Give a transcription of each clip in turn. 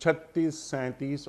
36, 37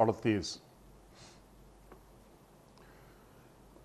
38।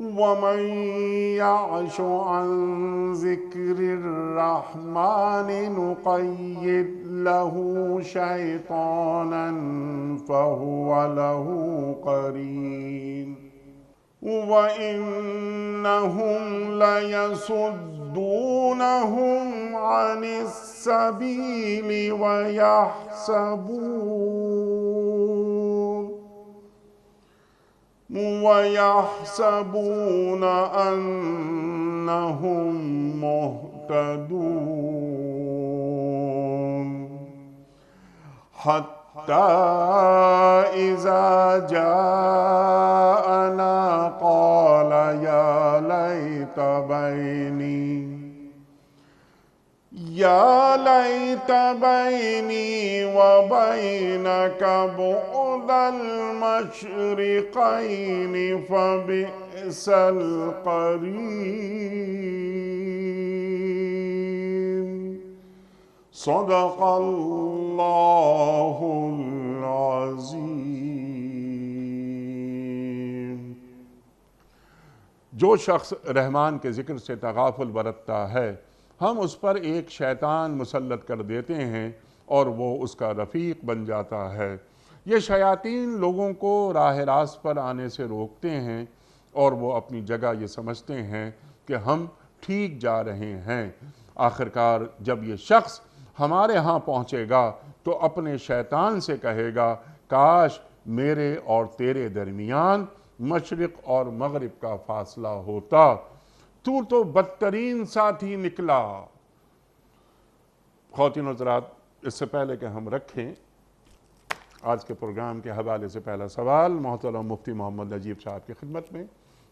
ومن يعش عن ذكر الرحمن نقيد له شيطانا فهو له قرين وإنهم ليصدونهم عن السبيل ويحسبون أنهم مهتدون حتى إذا جاءنا قال يا ليت بيني وبينك بعد المشرقين فبئس القرين صدق الله العظيم۔ جو شخص رحمان کے ذکر سے تغافل برتتا ہے ہم اس پر ایک شیطان مسلط کر دیتے ہیں اور وہ اس کا رفیق بن جاتا ہے۔ یہ شیاطین لوگوں کو راہ راست پر آنے سے روکتے ہیں اور وہ اپنی جگہ یہ سمجھتے ہیں کہ ہم ٹھیک جا رہے ہیں۔ آخرکار جب یہ شخص ہمارے ہاں پہنچے گا تو اپنے شیطان سے کہے گا کاش میرے اور تیرے درمیان مشرق اور مغرب کا فاصلہ ہوتا، تو بدترین ساتھی نکلا۔ خواتین و حضرات، اس سے پہلے کہ ہم رکھیں آج کے پروگرام کے حوالے سے پہلا سوال محترم مفتی محمد نجیب صاحب کی خدمت میں۔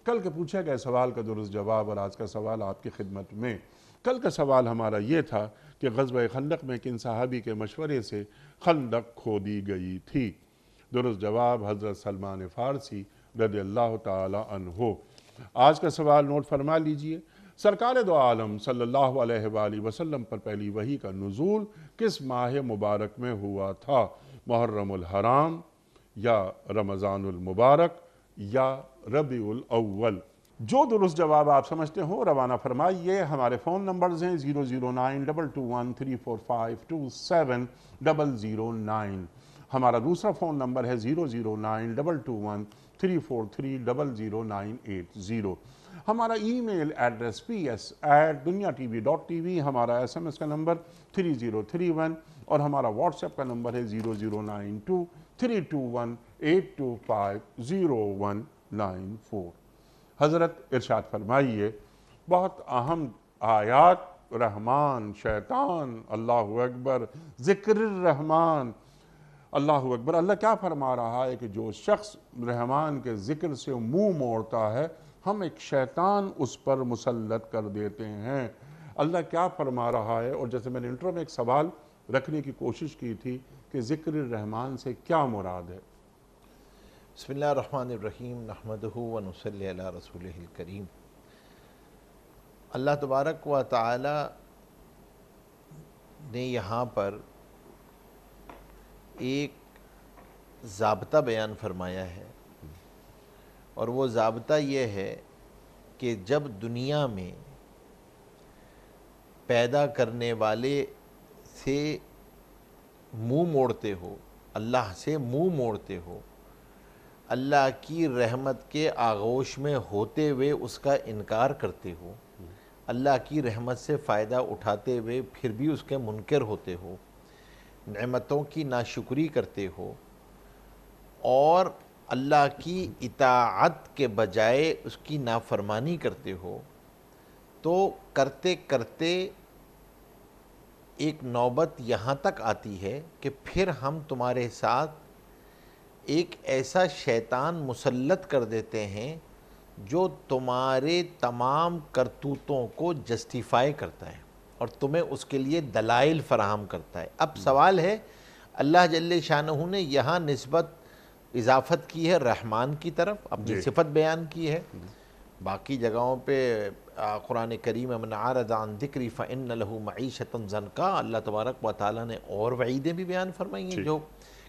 کل کے پوچھے گئے سوال کا درست جواب اور آج کا سوال آپ کی خدمت میں۔ کل کا سوال ہمارا یہ تھا کہ غزوہ خندق میں کن صحابی کے مشورے سے خندق کھودی گئی تھی؟ درست جواب حضرت سلمان فارسی رضی اللہ تعالی عنہ۔ آج کا سوال نوٹ فرما لیجئے۔ سرکار دو عالم صلی اللہ علیہ وآلہ وسلم پر پہلی وحی کا نزول کس ماہ مبارک میں ہوا تھا؟ محرم الحرام یا رمضان المبارک یا ربیع الاول؟ جو درست جواب آپ سمجھتے ہو روانہ فرمائیے۔ ہمارے فون نمبرز ہیں 0092214345009۔ ہمارا دوسرا فون نمبر ہے 009221343000980۔ ہمارا ای میل ایڈریس ps@duniatv.tv، ہمارا SMS کا نمبر 3031 اور ہمارا واٹس ایپ کا نمبر ہے 00923258250194۔ حضرت ارشاد فرمائیے، بہت اہم آیات رحمان، شیطان، اللہ اکبر، ذکر الرحمن، اللہ اکبر۔ اللہ کیا فرما رہا ہے کہ جو شخص رحمان کے ذکر سے منہ موڑتا ہے ہم ایک شیطان اس پر مسلط کر دیتے ہیں۔ اللہ کیا فرما رہا ہے؟ اور جیسے میں نے انٹرو میں ایک سوال رکھنے کی کوشش کی تھی کہ ذکر الرحمن سے کیا مراد ہے؟ بسم اللہ الرحمن الرحیم، نحمدہ و نصلی علی رسولہ الکریم۔ اللہ تبارک و تعالی نے یہاں پر ایک ضابطہ بیان فرمایا ہے، اور وہ ضابطہ یہ ہے کہ جب دنیا میں پیدا کرنے والے سے منہ موڑتے ہو، اللہ سے منہ موڑتے ہو، اللہ کی رحمت کے آغوش میں ہوتے ہوئے اس کا انکار کرتے ہو، اللہ کی رحمت سے فائدہ اٹھاتے ہوئے پھر بھی اس کے منکر ہوتے ہو، نعمتوں کی ناشکری کرتے ہو اور اللہ کی اطاعت کے بجائے اس کی نافرمانی کرتے ہو، تو کرتے کرتے ایک نوبت یہاں تک آتی ہے کہ پھر ہم تمہارے ساتھ ایک ایسا شیطان مسلط کر دیتے ہیں جو تمہارے تمام کرتوتوں کو جسٹیفائی کرتا ہے اور تمہیں اس کے لیے دلائل فراہم کرتا ہے۔ اب سوال ہے، اللہ جل شانہ نے یہاں نسبت اضافت کی ہے رحمان کی طرف، اپنی صفت بیان کی ہے۔ باقی جگہوں پہ قرآن کریم من اعرض عن ذکری فإن لہ معیشۃ ضنکا، اللہ تبارک و تعالیٰ نے اور وعیدیں بھی بیان فرمائی ہیں جو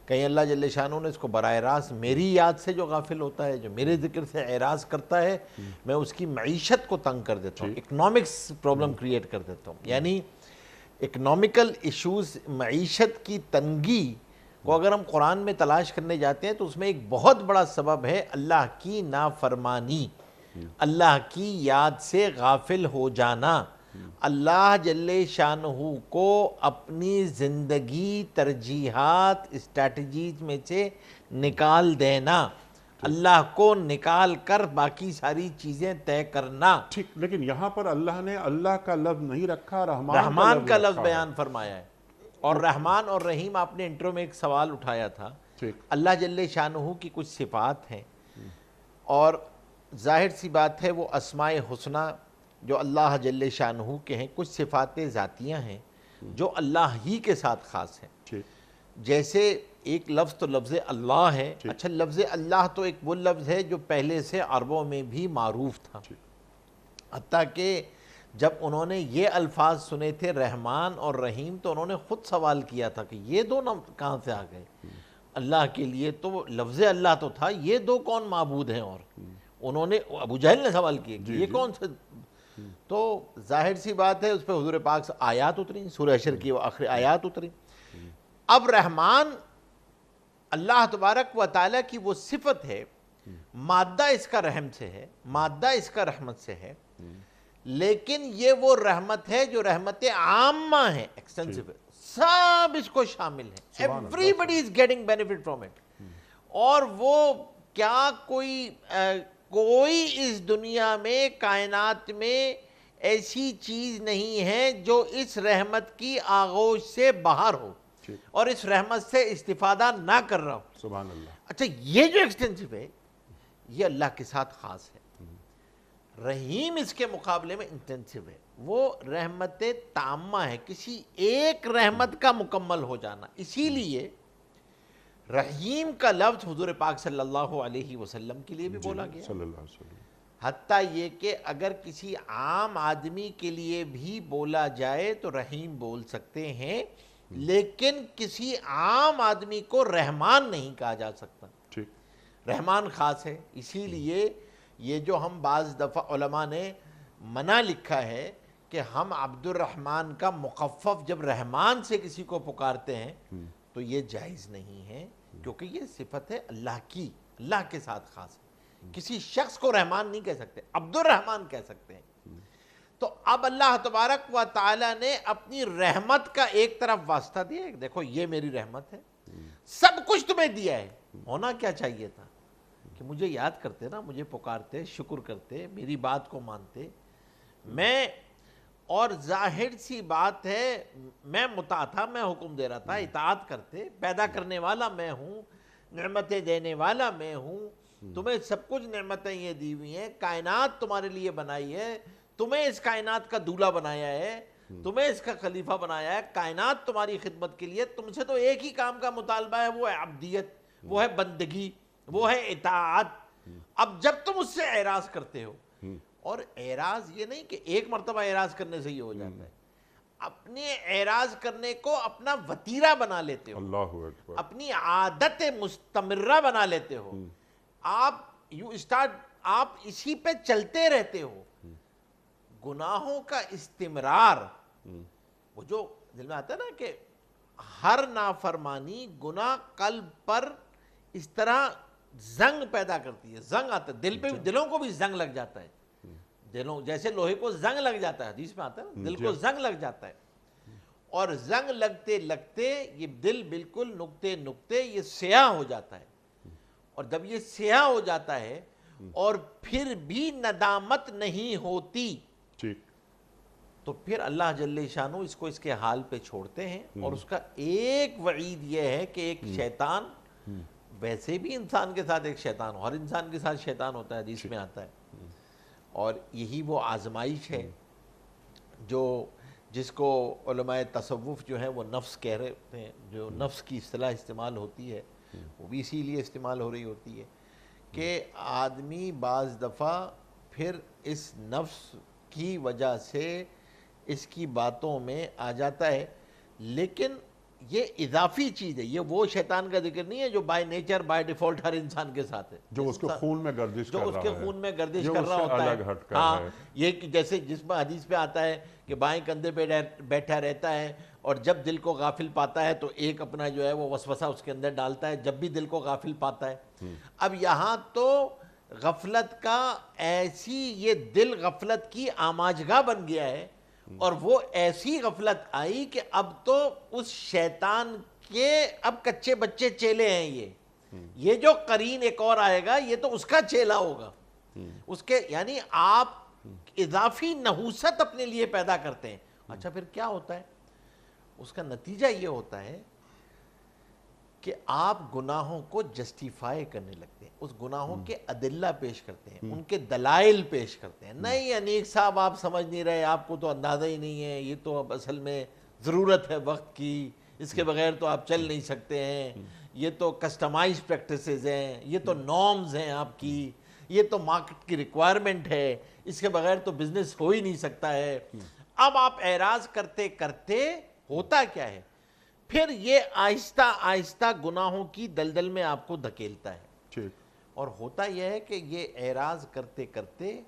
کہیں اللہ جل شانہ نے اس کو براہ راست میری یاد سے جو غافل ہوتا ہے، جو میرے ذکر سے اعراض کرتا ہے، میں اس کی معیشت کو تنگ کر دیتا ہوں، اکنامکس پرابلم کریٹ کر دیتا ہوں. یعنی اکنامیکل ایشوز، معیشت کی تنگی کو اگر ہم قرآن میں تلاش کرنے جاتے ہیں تو اس میں ایک بہت بڑا سبب ہے اللہ کی نافرمانی، اللہ کی یاد سے غافل ہو جانا، اللہ جل شانہ کو اپنی زندگی ترجیحات اسٹریٹجیز میں سے نکال دینا، اللہ کو نکال کر باقی ساری چیزیں طے کرنا. ٹھیک، لیکن یہاں پر اللہ نے اللہ کا لفظ نہیں رکھا، رحمان کا لفظ رکھا ہے. بیان فرمایا ہے. اور رحمان اور رحیم، آپ نے انٹرو میں ایک سوال اٹھایا تھا. ٹھیک. اللہ جل شانہ کی کچھ صفات ہیں، اور ظاہر سی بات ہے وہ اسماء حسنہ جو اللہ جل شانہ کے ہیں، کچھ صفات ذاتیہ ہیں جو اللہ ہی کے ساتھ خاص ہیں. ٹھیک. جیسے ایک لفظ تو لفظ اللہ ہے. اچھا، لفظ اللہ تو ایک وہ لفظ ہے جو پہلے سے عربوں میں بھی معروف تھا، حتیٰ کہ جب انہوں نے یہ الفاظ سنے تھے رحمان اور رحیم تو انہوں نے خود سوال کیا تھا کہ یہ دو کہاں سے آ گئے. اللہ کے لیے تو لفظ اللہ تو تھا، یہ دو کون معبود ہیں؟ اور انہوں نے، ابو جہل نے سوال کیا کہ یہ کون سے. تو ظاہر سی بات ہے اس پہ حضور پاک سے آیات اتری، سورہ حشر کی وہ آخری آیات اتری. اب رحمان اللہ تبارک و تعالیٰ کی وہ صفت ہے، مادہ اس کا رحم سے ہے، مادہ اس کا رحمت سے ہے، لیکن یہ وہ رحمت ہے جو رحمت عامہ ہے، ایکسٹینسو ہے، سب اس کو شامل ہے. everybody is getting benefit from it. اور وہ کیا کوئی اس دنیا میں، کائنات میں ایسی چیز نہیں ہے جو اس رحمت کی آغوش سے باہر ہو اور اس رحمت سے استفادہ نہ کر رہا ہو. سبحان اللہ. اچھا، یہ جو ایکسٹینسو ہے یہ اللہ کے ساتھ خاص ہے. رحیم اس کے مقابلے میں انٹینسو ہے، وہ رحمت تامہ ہے، کسی ایک رحمت کا مکمل ہو جانا. اسی لیے رحیم کا لفظ حضور پاک صلی اللہ علیہ وسلم کے لیے بھی بولا گیا، صلی اللہ علیہ وسلم. حتیٰ یہ کہ اگر کسی عام آدمی کے لیے بھی بولا جائے تو رحیم بول سکتے ہیں، لیکن کسی عام آدمی کو رحمان نہیں کہا جا سکتا. رحمان خاص ہے. اسی لیے یہ جو ہم بعض دفعہ علماء نے منع لکھا ہے کہ ہم عبد الرحمن کا مخفف جب رحمان سے کسی کو پکارتے ہیں تو یہ جائز نہیں ہے، کیونکہ یہ صفت ہے اللہ کی، اللہ کے ساتھ خاص ہے. کسی شخص کو رحمان نہیں کہہ سکتے، عبد الرحمن کہہ سکتے ہیں. تو اب اللہ تبارک و تعالی نے اپنی رحمت کا ایک طرف واسطہ دیا ہے، دیکھو یہ میری رحمت ہے، سب کچھ تمہیں دیا ہے. ہونا کیا چاہیے تھا کہ مجھے یاد کرتے نا، مجھے پکارتے، شکر کرتے، میری بات کو مانتے. میں، اور ظاہر سی بات ہے میں مطاع تھا، میں حکم دے رہا تھا، اطاعت کرتے. پیدا کرنے والا میں ہوں، نعمتیں دینے والا میں ہوں، تمہیں سب کچھ نعمتیں یہ دی ہوئی ہیں، کائنات تمہارے لیے بنائی ہے، تمہیں اس کائنات کا دولہ بنایا ہے، تمہیں اس کا خلیفہ بنایا ہے، کائنات تمہاری خدمت کے لیے. تم سے تو ایک ہی کام کا مطالبہ ہے، وہ ہے عبدیت، وہ ہے بندگی، وہ ہے اطاعت. اب جب تم اس سے اعراض کرتے ہو، اور اعراض یہ نہیں کہ ایک مرتبہ اعراض کرنے سے یہ ہو جاتا ہے، اپنے اعراض کرنے کو اپنا وتیرہ بنا لیتے ہو، اللہ اکبر، اپنی عادت مستمرہ بنا لیتے ہو. آپ اسی پہ چلتے رہتے ہو. گناہوں کا استمرار، وہ جو دل میں آتا ہے نا کہ ہر نافرمانی گناہ قلب پر اس طرح زنگ پیدا کرتی ہے. زنگ آتا ہے دل پہ، دلوں کو بھی زنگ لگ جاتا ہے. دلوں جیسے لوہے کو زنگ لگ جاتا ہے، حدیث میں آتا ہے نا، دل کو زنگ لگ جاتا ہے. اور زنگ لگتے لگتے یہ دل بالکل نقطے نقطے یہ سیاہ ہو جاتا ہے. اور جب یہ سیاہ ہو جاتا ہے اور پھر بھی ندامت نہیں ہوتی، تو پھر اللہ جل شانہ اس کو اس کے حال پہ چھوڑتے ہیں. اور اس کا ایک وعید یہ ہے کہ ایک شیطان، ویسے بھی انسان کے ساتھ ایک شیطان، ہر انسان کے ساتھ شیطان ہوتا ہے، حدیث میں آتا ہے. اور یہی وہ آزمائش ہے جو جس کو علماء تصوف جو ہیں وہ نفس کہہ رہے ہوتے ہیں. جو نفس کی اصطلاح استعمال ہوتی ہے وہ بھی اسی لیے استعمال ہو رہی ہوتی ہے کہ آدمی بعض دفعہ پھر اس نفس کی وجہ سے اس کی باتوں میں آ جاتا ہے. لیکن یہ اضافی چیز ہے، یہ وہ شیطان کا ذکر نہیں ہے جو بائی نیچر بائی ڈیفالٹ ہر انسان کے ساتھ ہے، جو اس کے خون میں گردش جو کر اس رہا کے ہے، خون میں گردش جو کر اس رہا سے ہوتا ہے۔ الگ ہٹ کر ہاں، ہے۔ یہ کہ جیسے جس میں حدیث پہ آتا ہے کہ بائیں کندھے پہ بیٹھا رہتا ہے، اور جب دل کو غافل پاتا ہے تو ایک اپنا جو ہے وہ وسوسہ اس کے اندر ڈالتا ہے جب بھی دل کو غافل پاتا ہے۔ اب یہاں تو غفلت کا ایسی، یہ دل غفلت کی آماجگاہ بن گیا ہے، اور وہ ایسی غفلت آئی کہ اب تو اس شیطان کے اب کچے بچے چیلے ہیں یہ جو قرین ایک اور آئے گا یہ تو اس کا چیلا ہوگا، اس کے، یعنی آپ اضافی نحوست اپنے لیے پیدا کرتے ہیں۔ اچھا پھر کیا ہوتا ہے؟ اس کا نتیجہ یہ ہوتا ہے کہ آپ گناہوں کو جسٹیفائی کرنے لگتے ہیں، اس گناہوں کے ادلہ پیش کرتے ہیں، ان کے دلائل پیش کرتے ہیں۔ نہیں انیق صاحب آپ سمجھ نہیں رہے، آپ کو تو اندازہ ہی نہیں ہے، یہ تو اب اصل میں ضرورت ہے وقت کی، اس کے بغیر تو آپ چل نہیں سکتے ہیں، یہ تو کسٹمائز پریکٹسز ہیں، یہ تو نارمز ہیں آپ کی، یہ تو مارکیٹ کی ریکوائرمنٹ ہے، اس کے بغیر تو بزنس ہو ہی نہیں سکتا ہے۔ اب آپ اعراض کرتے کرتے ہوتا کیا ہے؟ پھر یہ آہستہ آہستہ گناہوں کی دلدل میں آپ کو دھکیلتا ہے، ٹھیک، اور ہوتا یہ ہے کہ یہ اعراض کرتے کرتے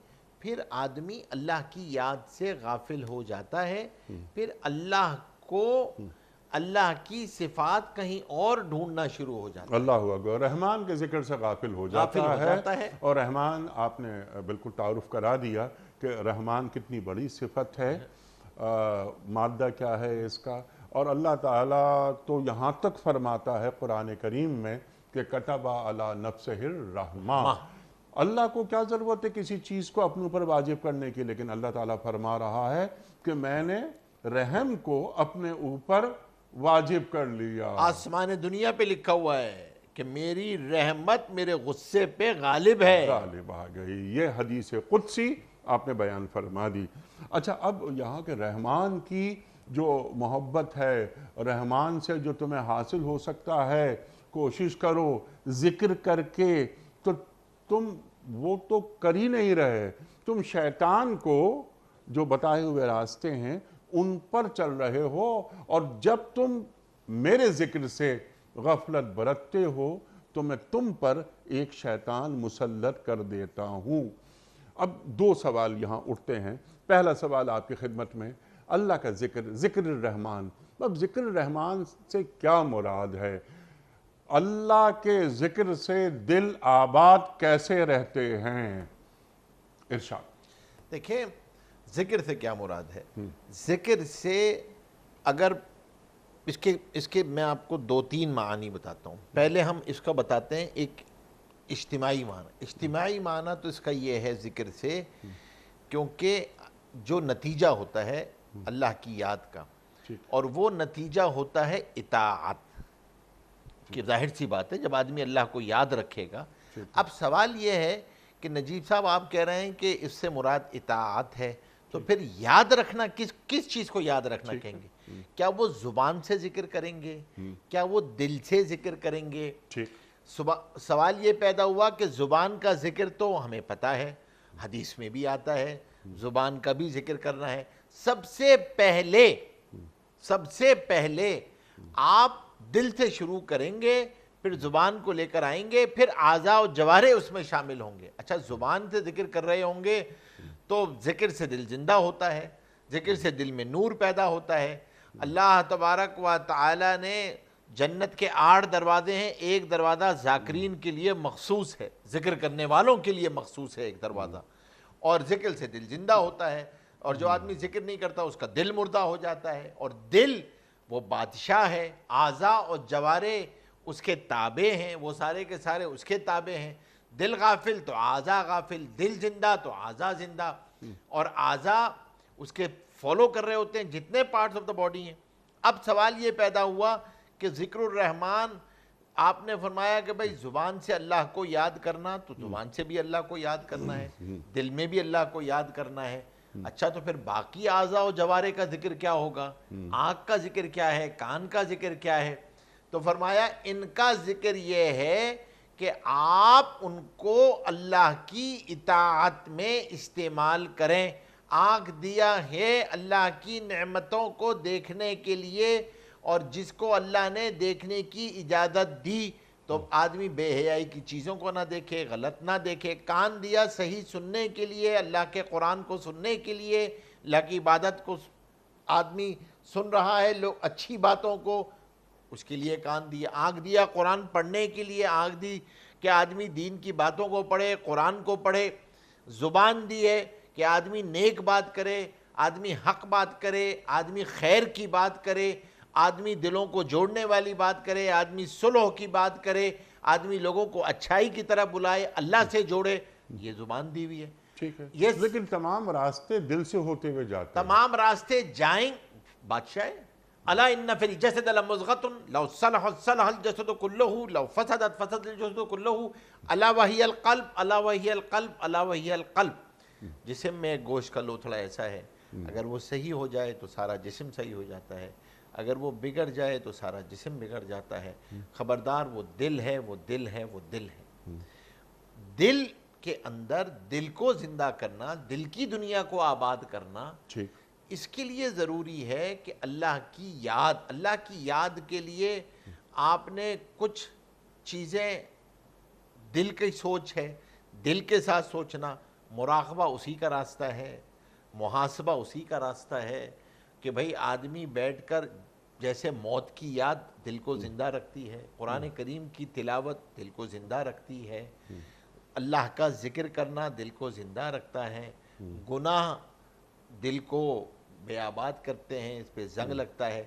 پھر آدمی اللہ کی یاد سے غافل ہو جاتا ہے، پھر اللہ کو، اللہ کی صفات کہیں اور ڈھونڈنا شروع ہو جاتا ہے، اللہ اکبر، رحمان کے ذکر سے غافل ہو جاتا ہے۔ اور رحمان، آپ نے بالکل تعارف کرا دیا کہ رحمان کتنی بڑی صفت ہے، مادہ کیا ہے اس کا، اور اللہ تعالیٰ تو یہاں تک فرماتا ہے قرآن کریم میں کہ کتب علی نفسہ الرحمہ۔ اللہ کو کیا ضرورت ہے کسی چیز کو اپنے اوپر واجب کرنے کی، لیکن اللہ تعالیٰ فرما رہا ہے کہ میں نے رحم کو اپنے اوپر واجب کر لیا۔ آسمان دنیا پہ لکھا ہوا ہے کہ میری رحمت میرے غصے پہ غالب ہے، غالب آ گئی، یہ حدیث قدسی آپ نے بیان فرما دی۔ اچھا، اب یہاں کے رحمان کی جو محبت ہے، رحمان سے جو تمہیں حاصل ہو سکتا ہے، کوشش کرو ذکر کر کے، تو تم وہ تو کر ہی نہیں رہے، تم شیطان کو جو بتائے ہوئے راستے ہیں ان پر چل رہے ہو، اور جب تم میرے ذکر سے غفلت برتتے ہو تو میں تم پر ایک شیطان مسلط کر دیتا ہوں۔ اب دو سوال یہاں اٹھتے ہیں۔ پہلا سوال آپ کی خدمت میں، اللہ کا ذکر، ذکر الرحمن، اب ذکر الرحمن سے کیا مراد ہے؟ اللہ کے ذکر سے دل آباد کیسے رہتے ہیں؟ ارشاد۔ دیکھیں ذکر سے کیا مراد ہے؟ ذکر سے اگر اس کے میں آپ کو دو تین معانی بتاتا ہوں۔ پہلے ہم اس کا بتاتے ہیں ایک اجتماعی معنی۔ اجتماعی معنی تو اس کا یہ ہے ذکر سے، کیونکہ جو نتیجہ ہوتا ہے اللہ کی یاد کا، اور وہ نتیجہ ہوتا ہے اطاعت، کہ ظاہر سی بات ہے جب آدمی اللہ کو یاد رکھے گا۔ اب سوال یہ ہے کہ نجیب صاحب آپ کہہ رہے ہیں کہ اس سے مراد اطاعت ہے، تو پھر یاد رکھنا کس چیز کو یاد رکھنا کہیں گے؟ کیا وہ زبان سے ذکر کریں گے؟ کیا وہ دل سے ذکر کریں گے؟ سوال یہ پیدا ہوا کہ زبان کا ذکر تو ہمیں پتہ ہے، حدیث میں بھی آتا ہے، زبان کا بھی ذکر کرنا ہے۔ سب سے پہلے آپ دل سے شروع کریں گے، پھر زبان کو لے کر آئیں گے، پھر اعضاء و جوارح اس میں شامل ہوں گے۔ اچھا، زبان سے ذکر کر رہے ہوں گے تو ذکر سے دل زندہ ہوتا ہے، ذکر سے دل میں نور پیدا ہوتا ہے۔ اللہ تبارک و تعالی نے جنت کے 8 دروازے ہیں، ایک دروازہ ذاکرین کے لیے مخصوص ہے، ذکر کرنے والوں کے لیے مخصوص ہے ایک دروازہ، اور ذکر سے دل زندہ ہوتا ہے، اور جو آدمی ذکر نہیں کرتا اس کا دل مردہ ہو جاتا ہے۔ اور دل وہ بادشاہ ہے، اعضاء اور جوارح اس کے تابع ہیں، وہ سارے کے سارے اس کے تابع ہیں۔ دل غافل تو اعضاء غافل، دل زندہ تو اعضاء زندہ، اور اعضاء اس کے فالو کر رہے ہوتے ہیں جتنے پارٹس آف دا باڈی ہیں۔ اب سوال یہ پیدا ہوا کہ ذکر الرحمن آپ نے فرمایا کہ بھئی زبان سے اللہ کو یاد کرنا، تو زبان سے بھی اللہ کو یاد کرنا ہے، دل میں بھی اللہ کو یاد کرنا ہے۔ اچھا، تو پھر باقی اعضاء و جوارح کا ذکر کیا ہوگا؟ آنکھ کا ذکر کیا ہے؟ کان کا ذکر کیا ہے؟ تو فرمایا ان کا ذکر یہ ہے کہ آپ ان کو اللہ کی اطاعت میں استعمال کریں۔ آنکھ دیا ہے اللہ کی نعمتوں کو دیکھنے کے لیے، اور جس کو اللہ نے دیکھنے کی اجازت دی تو آدمی بے حیائی کی چیزوں کو نہ دیکھے، غلط نہ دیکھے، کان دیا صحیح سننے کے لیے، اللہ کے قرآن کو سننے کے لیے، اللہ کی عبادت کو آدمی سن رہا ہے، لوگ اچھی باتوں کو، اس کے لیے کان دیا، آنکھ دیا قرآن پڑھنے کے لیے، آنکھ دی کہ آدمی دین کی باتوں کو پڑھے، قرآن کو پڑھے، زبان دی ہے کہ آدمی نیک بات کرے، آدمی حق بات کرے، آدمی خیر کی بات کرے، آدمی دلوں کو جوڑنے والی بات کرے، آدمی صلح کی بات کرے، آدمی لوگوں کو اچھائی کی طرف بلائے، اللہ سے جوڑے، یہ زبان دی ہوئی ہے۔ ٹھیک ہے، یہ لیکن تمام راستے دل سے ہوتے ہوئے جاتے ہیں۔ تمام راستے جائیں بادشاہ الا ان فی الجسد لمضغۃ لو صلحت صلح الجسد كله لو فسدت فسد الجسد كله الا وهي القلب الا وهي القلب الا وهي القلب۔ جسم میں گوشت کا لوتھڑا ایسا ہے، اگر وہ صحیح ہو جائے تو سارا جسم صحیح ہو جاتا ہے، اگر وہ بگڑ جائے تو سارا جسم بگڑ جاتا ہے۔ خبردار وہ دل ہے، وہ دل ہے، وہ دل ہے۔ دل کے اندر دل کو زندہ کرنا، دل کی دنیا کو آباد کرنا، ٹھیک، اس کے لیے ضروری ہے کہ اللہ کی یاد کے لیے آپ نے کچھ چیزیں، دل کی سوچ ہے، دل کے ساتھ سوچنا، مراقبہ اسی کا راستہ ہے، محاسبہ اسی کا راستہ ہے کہ بھئی آدمی بیٹھ کر، جیسے موت کی یاد دل کو زندہ رکھتی ہے، قرآن کریم کی تلاوت دل کو زندہ رکھتی ہے، اللہ کا ذکر کرنا دل کو زندہ رکھتا ہے، گناہ دل کو بے آباد کرتے ہیں، اس پہ زنگ لگتا ہے۔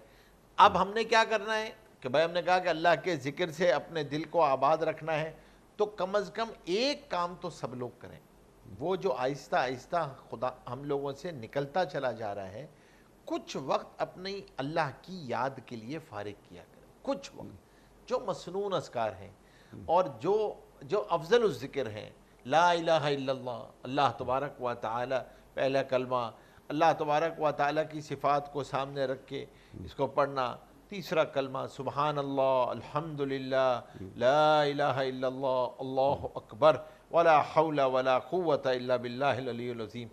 اب ہم نے کیا کرنا ہے کہ بھائی ہم نے کہا کہ اللہ کے ذکر سے اپنے دل کو آباد رکھنا ہے، تو کم از کم ایک کام تو سب لوگ کریں، وہ جو آہستہ آہستہ خدا ہم لوگوں سے نکلتا چلا جا رہا ہے، کچھ وقت اپنی اللہ کی یاد کے لیے فارغ کیا کریں، کچھ وقت جو مسنون اذکار ہیں اور جو افضل الذکر ہیں، لا الہ الا اللہ، اللہ تبارک و تعالی، پہلا کلمہ اللہ تبارک و تعالی کی صفات کو سامنے رکھ کے اس کو پڑھنا، تیسرا کلمہ سبحان اللہ، الحمدللہ، لا الہ الا اللہ، اللہ اکبر، ولا حول ولا قوت الا باللہ العلی العظیم۔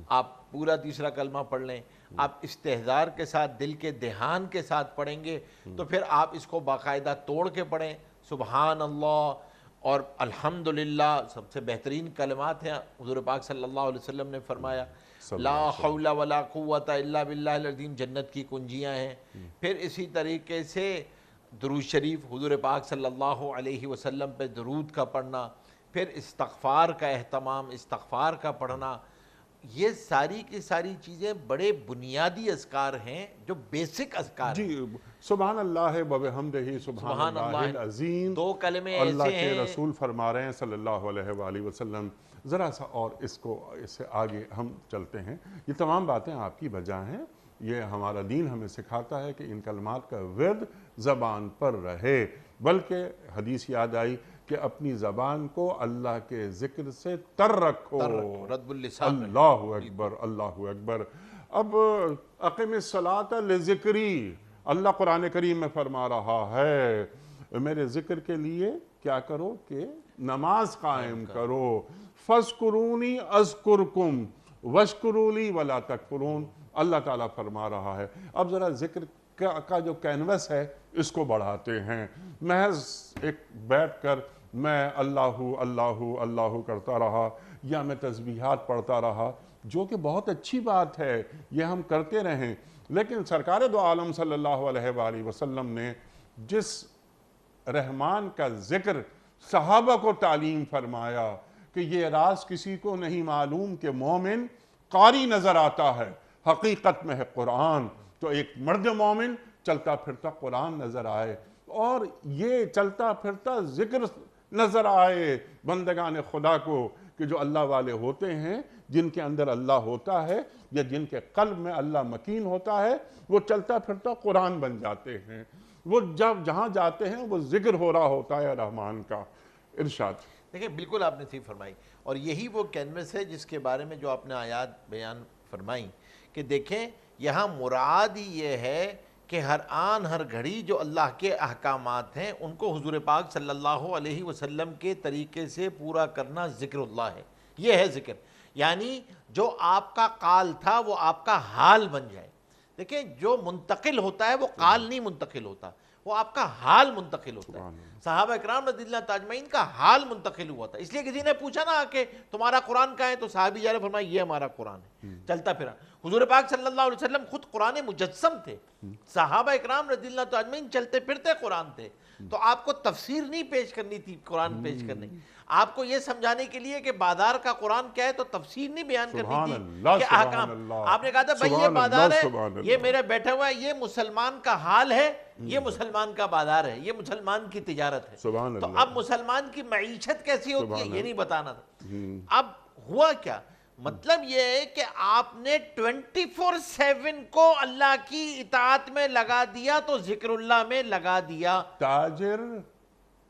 آپ پورا تیسرا کلمہ پڑھ لیں، آپ استحضار کے ساتھ، دل کے دھیان کے ساتھ پڑھیں گے تو پھر آپ اس کو باقاعدہ توڑ کے پڑھیں، سبحان اللہ اور الحمدللہ سب سے بہترین کلمات ہیں۔ حضور پاک صلی اللہ علیہ وسلم نے فرمایا لا حول ولا قوت الا باللہ العظیم جنت کی کنجیاں ہیں۔ پھر اسی طریقے سے درود شریف حضور پاک صلی اللہ علیہ وسلم پہ درود کا پڑھنا، پھر استغفار کا اہتمام، استغفار کا پڑھنا، یہ ساری کی ساری چیزیں بڑے بنیادی اذکار ہیں جو بیسک اذکار ہیں۔ جی، سبحان اللہ و بحمدہ سبحان اللہ العظیم، دو کلمے اللہ ایسے کے ہیں۔ رسول فرما رہے ہیں صلی اللہ علیہ وآلہ وسلم۔ ذرا سا اور اس سے آگے ہم چلتے ہیں۔ یہ تمام باتیں آپ کی وجہ ہیں، یہ ہمارا دین ہمیں سکھاتا ہے کہ ان کلمات کا ورد زبان پر رہے، بلکہ حدیث یاد آئی کہ اپنی زبان کو اللہ کے ذکر سے تر رکھو، رد اللسان، اللہ اکبر، اللہ اکبر۔ اب اقم الصلاۃ لذکری، اللہ قرآن کریم میں فرما رہا ہے میرے ذکر کے لیے کیا کرو کہ نماز قائم کرو، فاذکرونی اذکرکم واشکروا لی ولا تکفرون، اللہ تعالیٰ فرما رہا ہے۔ اب ذرا ذکر کا جو کینوس ہے اس کو بڑھاتے ہیں، محض ایک بیٹھ کر میں اللہ اللہ اللہ کرتا رہا یا میں تسبیحات پڑھتا رہا، جو کہ بہت اچھی بات ہے، یہ ہم کرتے رہیں، لیکن سرکار دو عالم صلی اللہ علیہ وآلہ وسلم نے جس رحمان کا ذکر صحابہ کو تعلیم فرمایا کہ یہ راز کسی کو نہیں معلوم کہ مومن قاری نظر آتا ہے، حقیقت میں ہے قرآن، تو ایک مرد مومن چلتا پھرتا قرآن نظر آئے اور یہ چلتا پھرتا ذکر نظر آئے بندگان خدا کو کہ جو اللہ والے ہوتے ہیں، جن کے اندر اللہ ہوتا ہے یا جن کے قلب میں اللہ مکین ہوتا ہے، وہ چلتا پھرتا قرآن بن جاتے ہیں، وہ جہاں جاتے ہیں وہ ذکر ہو رہا ہوتا ہے رحمان کا۔ ارشاد۔ دیکھیں بالکل آپ نے صحیح فرمائی، اور یہی وہ کینوس ہے جس کے بارے میں جو آپ نے آیات بیان فرمائی کہ دیکھیں یہاں مراد ہی یہ ہے کہ ہر آن ہر گھڑی جو اللہ کے احکامات ہیں ان کو حضور پاک صلی اللہ علیہ وسلم کے طریقے سے پورا کرنا ذکر اللہ ہے، یہ ہے ذکر، یعنی جو آپ کا قال تھا وہ آپ کا حال بن جائے۔ دیکھیں جو منتقل ہوتا ہے وہ قال نہیں منتقل ہوتا، وہ آپ کا حال منتقل ہوتا ہے. صحابہ اکرام رضی اللہ تاجمعین کا حال منتقل ہوا تھا. اس لیے کسی نے پوچھا نا کہ تمہارا قرآن کہاں ہے، تو صحابی جا رہے فرمایا یہ ہمارا قرآن ہے چلتا پھرا. حضور پاک صلی اللہ علیہ وسلم خود قرآن مجسم تھے، صحابہ اکرام رضی اللہ تاجمعین چلتے پھرتے قرآن تھے. تو آپ کو تفسیر نہیں پیش کرنی تھی، قرآن پیش کرنی، آپ کو یہ سمجھانے کے لیے کہ بازار کا قرآن کیا ہے تو تفسیر نہیں بیان کرنی تھی کہ احکام. آپ نے کہا تھا بھائی یہ بازار ہے، یہ میرے بیٹھا ہوا ہے، یہ مسلمان کا حال ہے، یہ مسلمان کا بازار ہے، یہ مسلمان کی تجارت ہے. تو اب مسلمان کی معیشت کیسی ہوتی ہے یہ نہیں بتانا تھا. اب ہوا کیا، مطلب یہ ہے کہ آپ نے 24/7 کو اللہ کی اطاعت میں لگا دیا تو ذکر اللہ میں لگا دیا. تاجر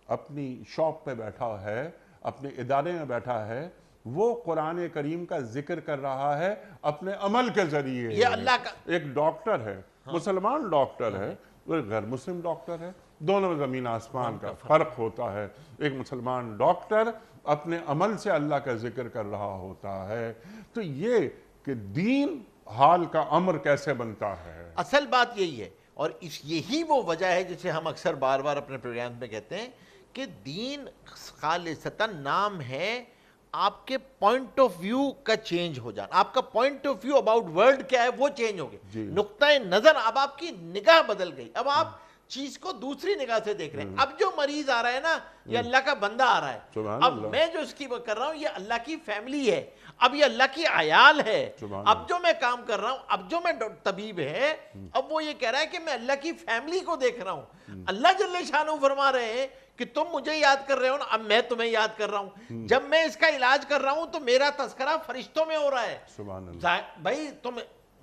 اپنی شاپ پہ بیٹھا ہے، اپنے ادارے میں بیٹھا ہے، وہ قرآن کریم کا ذکر کر رہا ہے اپنے عمل کے ذریعے. یہ اللہ کا ایک ڈاکٹر ہے، مسلمان ڈاکٹر ہے، وہ غیر مسلم ڈاکٹر ہے، دونوں میں زمین آسمان کا فرق ہوتا ہے. ایک مسلمان ڈاکٹر اپنے عمل سے اللہ کا ذکر کر رہا ہوتا ہے. تو یہ کہ دین حال کا امر کیسے بنتا ہے، اصل بات یہی ہے. اور یہی وہ وجہ ہے جسے ہم اکثر بار بار اپنے پروگرام میں کہتے ہیں کہ دین خالصتاً نام ہے آپ کے پوائنٹ آف ویو کا چینج ہو جانا. آپ کا point of view about world کیا ہے وہ چینج ہو گیا، نقطۂ نظر، اب آپ کی نگاہ بدل گئی، اب آپ چیز کو دوسری نگاہ سے دیکھ رہے ہیں. اب جو مریض آ رہا ہے نا یہ اللہ کا بندہ آ رہا ہے، اب میں جو اس کی کر رہا ہوں یہ اللہ کی فیملی ہے، اب یہ اللہ کی عیال ہے. اب جو میں کام کر رہا ہوں، اب جو میں طبیب ہے، اب وہ یہ کہہ رہا ہے کہ میں اللہ کی فیملی کو دیکھ رہا ہوں. اللہ جل شانہ فرما رہے ہیں کہ تم مجھے یاد کر رہے ہو نا، اب میں تمہیں یاد کر رہا ہوں. جب میں اس کا علاج کر رہا ہوں تو میرا تذکرہ فرشتوں میں ہو رہا ہے. بھائی تم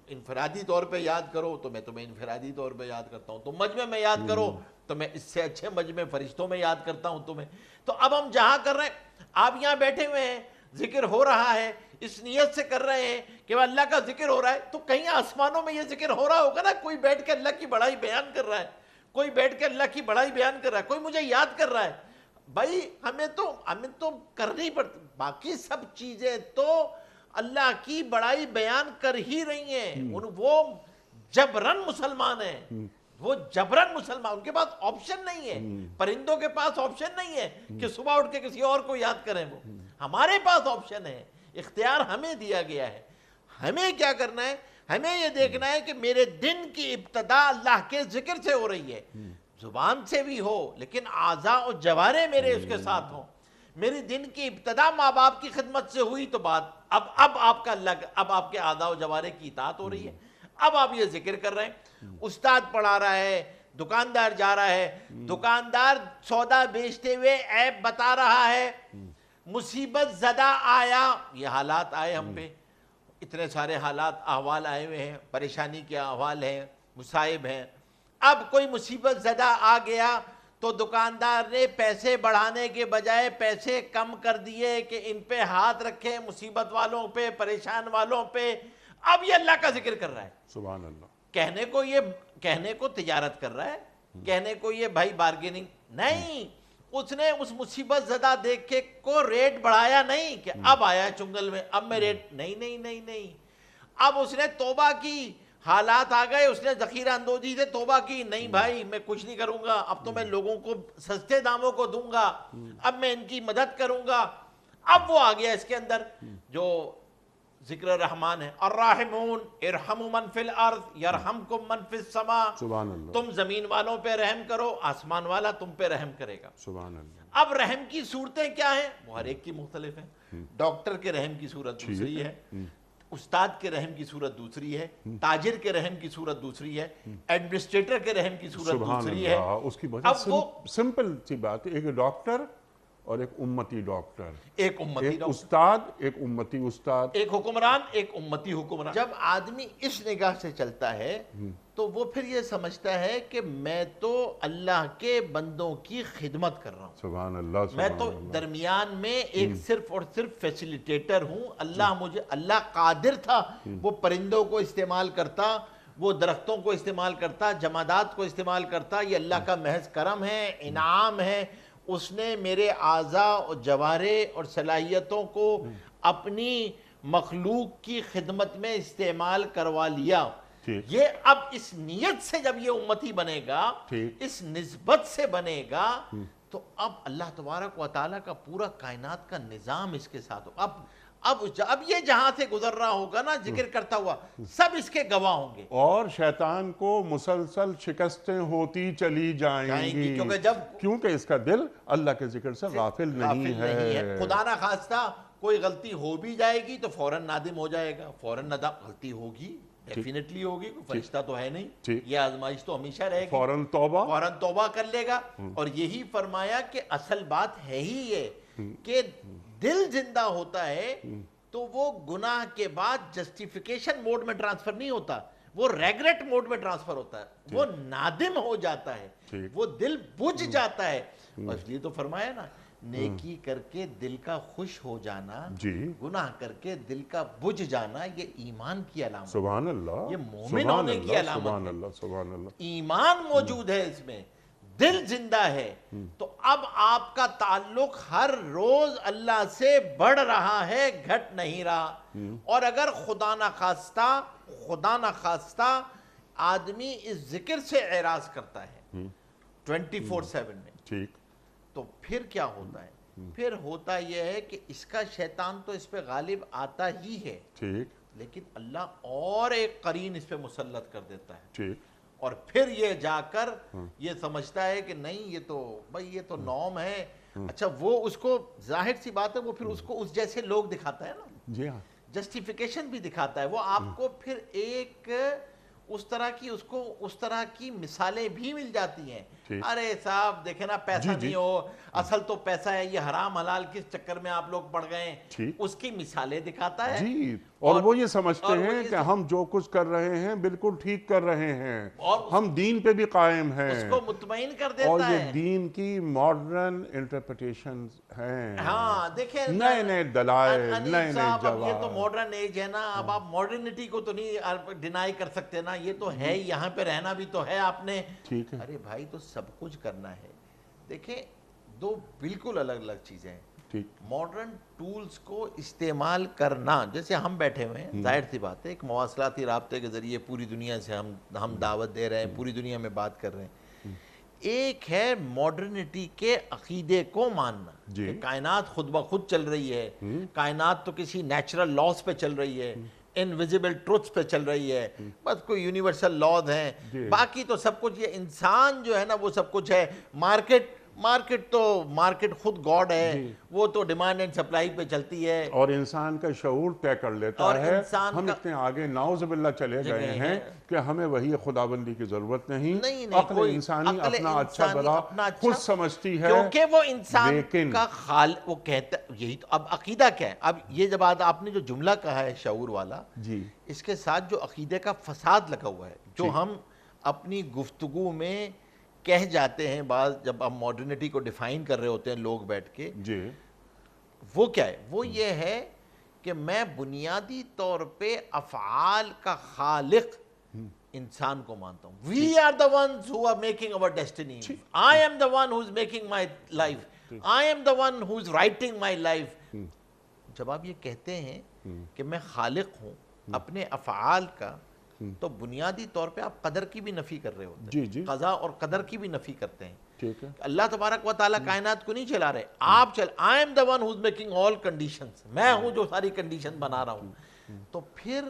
انفرادی طور پہ یاد کرو تو میں تمہیں انفرادی طور پہ یاد کرتا ہوں، تم مجمع میں یاد کرو تو میں اس سے اچھے مجمع فرشتوں میں یاد کرتا ہوں تمہیں. تو اب ہم جہاں کر رہے ہیں، آپ یہاں بیٹھے ہوئے ہیں، ذکر ہو رہا ہے، اس نیت سے کر رہے ہیں کہ اللہ کا ذکر ہو رہا ہے، تو کہیں آسمانوں میں یہ ذکر ہو رہا ہوگا نا، کوئی بیٹھ کے اللہ کی بڑائی بیان کر رہا ہے، کوئی بیٹھ کے اللہ کی بڑائی بیان کر رہا ہے، کوئی مجھے یاد کر رہا ہے. بھائی ہمیں تو کرنی پڑتی، باقی سب چیزیں تو اللہ کی بڑائی بیان کر ہی رہی ہیں. وہ جبرن مسلمان ہیں، وہ جبرن مسلمان، ان کے پاس آپشن نہیں ہے. پرندوں کے پاس آپشن نہیں ہے کہ صبح اٹھ کے کسی اور کو یاد کریں. وہ ہمارے پاس آپشن ہے، اختیار ہمیں دیا گیا ہے. ہمیں کیا کرنا ہے، ہمیں یہ دیکھنا ہے کہ میرے دن کی ابتدا اللہ کے ذکر سے ہو رہی ہے، زبان سے بھی ہو لیکن اعضاء و جوارے میرے اس کے ساتھ ہوں. میری دن کی ابتدا ماں باپ کی خدمت سے ہوئی تو بات اب آپ کا اللہ، اب آپ کے اعضاء و جوارے کی اطاعت ہو رہی ہے. اب آپ یہ ذکر کر رہے ہیں، استاد پڑھا رہا ہے، دکاندار جا رہا ہے، دکاندار سودا بیچتے ہوئے عیب بتا رہا ہے، مصیبت زدہ آیا، یہ حالات آئے ہم پہ، اتنے سارے حالات احوال آئے ہوئے ہیں، پریشانی کے احوال ہیں، مصائب ہیں. اب کوئی مصیبت زدہ آ گیا تو دکاندار نے پیسے بڑھانے کے بجائے پیسے کم کر دیے کہ ان پہ ہاتھ رکھیں، مصیبت والوں پہ، پریشان والوں پہ. اب یہ اللہ کا ذکر کر رہا ہے، سبحان اللہ. کہنے کو تجارت کر رہا ہے، کہنے کو یہ بھائی بارگیننگ نہیں. اس نے اس مصیبت زدہ دیکھ کے کو ریٹ بڑھایا نہیں کہ اب آیا چنگل میں اب میں ریٹ نہیں. اب اس نے توبہ کی، حالات آ گئے، اس نے ذخیرہ اندوزی سے توبہ کی، نہیں بھائی میں کچھ نہیں کروں گا، اب تو میں لوگوں کو سستے داموں کو دوں گا، اب میں ان کی مدد کروں گا. اب وہ آ گیا اس کے اندر جو ذکر رحمان ہے، الراحمون ارحموا من فی الارض یرحمکم من فی السماء. سبحان اللہ. تم زمین والوں پہ رحم کرو، آسمان والا تم پہ رحم کرے گا. سبحان اللہ. اب رحم کی صورتیں کیا ہیں، وہ ہر ایک کی مختلف ہیں. ڈاکٹر کے رحم کی صورت دوسری ہے، استاد کے رحم کی صورت دوسری ہے، تاجر کے رحم کی صورت دوسری ہے، ایڈمنسٹریٹر کے رحم کی صورت دوسری ہے. اس کی بہت سمپل سی بات ہے، ایک ڈاکٹر اور ایک امتی ڈاکٹر، ایک امتی ایک استاد، ایک امتی استاد، ایک حکمران، ایک امتی حکمران. جب آدمی اس نگاہ سے چلتا ہے تو وہ پھر یہ سمجھتا ہے کہ میں تو اللہ کے بندوں کی خدمت کر رہا ہوں. سبحان اللہ. میں تو درمیان میں ایک صرف اور صرف فیسیلیٹیٹر ہوں. اللہ قادر تھا، وہ پرندوں کو استعمال کرتا، وہ درختوں کو استعمال کرتا، جمادات کو استعمال کرتا. یہ اللہ کا محض کرم ہے، انعام ہے. اس نے میرے اعضاء اور جوارے اور صلاحیتوں کو اپنی مخلوق کی خدمت میں استعمال کروا لیا. ٹھیک۔ یہ اب اس نیت سے جب یہ امتی بنے گا، ٹھیک۔ اس نسبت سے بنے گا، تو اب اللہ تبارک و تعالیٰ کا پورا کائنات کا نظام اس کے ساتھ ہو۔ اب یہ جہاں سے گزر رہا ہوگا نا ذکر کرتا ہوا، سب اس کے گواہ ہوں گے، اور شیطان کو مسلسل شکستیں ہوتی چلی جائیں گی، کیونکہ اس کا دل اللہ کے ذکر سے غافل نہیں ہے۔ خدا نہ خواستہ کوئی غلطی ہو بھی جائے گی تو فوراً نادم ہو جائے گا، فوراً غلطی ہوگی، ڈیفینیٹلی ہوگی، کوئی فرشتہ تو ہے نہیں، یہ آزمائش تو ہمیشہ رہے گی، فوراً توبہ کر لے گا۔ اور یہی فرمایا کہ اصل بات ہے ہی یہ کہ دل زندہ ہوتا ہے تو وہ گناہ کے بعد جسٹیفیکیشن موڈ میں ٹرانسفر نہیں ہوتا، وہ ریگریٹ موڈ میں ٹرانسفر ہوتا ہے، وہ نادم ہو جاتا ہے، وہ دل بجھ جاتا ہے۔ اور اس لیے تو فرمایا نا، نیکی کر کے دل کا خوش ہو جانا، گناہ کر کے دل کا بجھ جانا، یہ ایمان کی علامت، سبحان اللہ، یہ مومن ہونے کی علامت سبحان اللہ، سبحان اللہ۔ ایمان موجود ہے اس میں، دل زندہ ہے، تو اب آپ کا تعلق ہر روز اللہ سے بڑھ رہا ہے، گھٹ نہیں رہا۔ اور اگر خدا نہ خواستہ آدمی اس ذکر سے اعراض کرتا ہے 24/7 میں، ٹھیک، تو پھر کیا ہوتا ہے؟ پھر ہوتا یہ ہے کہ اس کا شیطان تو اس پہ غالب آتا ہی ہے، ٹھیک، لیکن اللہ اور ایک قرین اس پہ مسلط کر دیتا ہے، ٹھیک، اور پھر یہ جا کر یہ سمجھتا ہے کہ نہیں، یہ تو بھائی یہ تو نارم ہے۔ اچھا، وہ اس کو ظاہر سی بات ہے، وہ پھر اس کو اس جیسے لوگ دکھاتا ہے نا، جی ہاں، جسٹیفیکیشن بھی دکھاتا ہے، وہ آپ کو پھر ایک اس طرح کی مثالیں بھی مل جاتی ہیں۔ ارے صاحب دیکھیں نا، پیسہ نہیں ہو، اصل تو پیسہ ہے، یہ حرام حلال کس چکر میں آپ لوگ پڑ گئے ہیں، اس کی مثالیں دکھاتا ہے، جی، اور وہ یہ سمجھتے ہیں کہ ہم جو کچھ کر رہے ہیں بالکل ٹھیک کر رہے ہیں، ہم دین پہ بھی قائم ہیں، اس کو مطمئن کر دیتا ہے، اور یہ دین کی ماڈرن انٹرپریٹیشن ہیں۔ ہاں دیکھیں، نئے نئے دلائل، نئے نئے اب یہ تو جواب۔ ماڈرن ایج ہے نا، اب آپ ماڈرنٹی کو تو نہیں ڈینائی کر سکتے نا، یہ تو ہے، یہاں پہ رہنا بھی تو ہے آپ نے۔ ٹھیک ہے، ارے بھائی، تو سب کچھ کرنا ہے۔ دیکھیں، دو بالکل الگ الگ چیزیں ہیں۔ ماڈرن ٹولز کو استعمال کرنا، جیسے ہم بیٹھے ہوئے ہیں، ظاہر سی بات ہے، ایک مواصلاتی رابطے کے ذریعے پوری دنیا سے ہم دعوت دے رہے ہیں، پوری دنیا میں بات کر رہے ہیں۔ ایک ہے ماڈرنٹی کے عقیدے کو ماننا کہ کائنات خود بخود چل رہی ہے، کائنات تو کسی نیچرل لاز پہ چل رہی ہے، انویزیبل ٹروتھس پہ چل رہی ہے، بس کوئی یونیورسل لاز ہیں، باقی تو سب کچھ، یہ انسان جو ہے نا وہ سب کچھ ہے۔ مارکیٹ خود گاڈ ہے، وہ تو ڈیمانڈ اینڈ سپلائی پہ چلتی ہے، اور انسان کا شعور طے کر لیتا ہے۔ ہم اتنے آگے نعوذ باللہ چلے گئے ہیں کہ ہمیں وہی خداوندی کی ضرورت نہیں، عقل انسانی اپنا اچھا برا خود سمجھتی ہے، کیونکہ وہ انسان کا خالق، وہ کہتا ہے یہی تو۔ اب عقیدہ کیا ہے؟ اب یہ جب آپ نے جو جملہ کہا ہے شعور والا، اس کے ساتھ جو عقیدے کا فساد لگا ہوا ہے، جو ہم اپنی گفتگو میں کہہ جاتے ہیں بعض، جب ہم ماڈرنٹی کو ڈیفائن کر رہے ہوتے ہیں لوگ بیٹھ کے، وہ کیا ہے؟ وہ یہ ہے کہ میں بنیادی طور پہ افعال کا خالق انسان کو مانتا ہوں۔ We are the ones who are making our destiny. I am the one who is making my life. I am the one who is writing my life. جب آپ یہ کہتے ہیں کہ میں خالق ہوں اپنے افعال کا، تو بنیادی طور پہ آپ قدر کی بھی نفی کر رہے ہوتے ہیں، قضا اور قدر کی بھی نفی کرتے ہیں۔ اللہ تبارک و تعالیٰ کائنات کو نہیں چلا رہے، آپ I am the one who is making all conditions. میں ہوں جو ساری کنڈیشن بنا رہا ہوں۔ تو پھر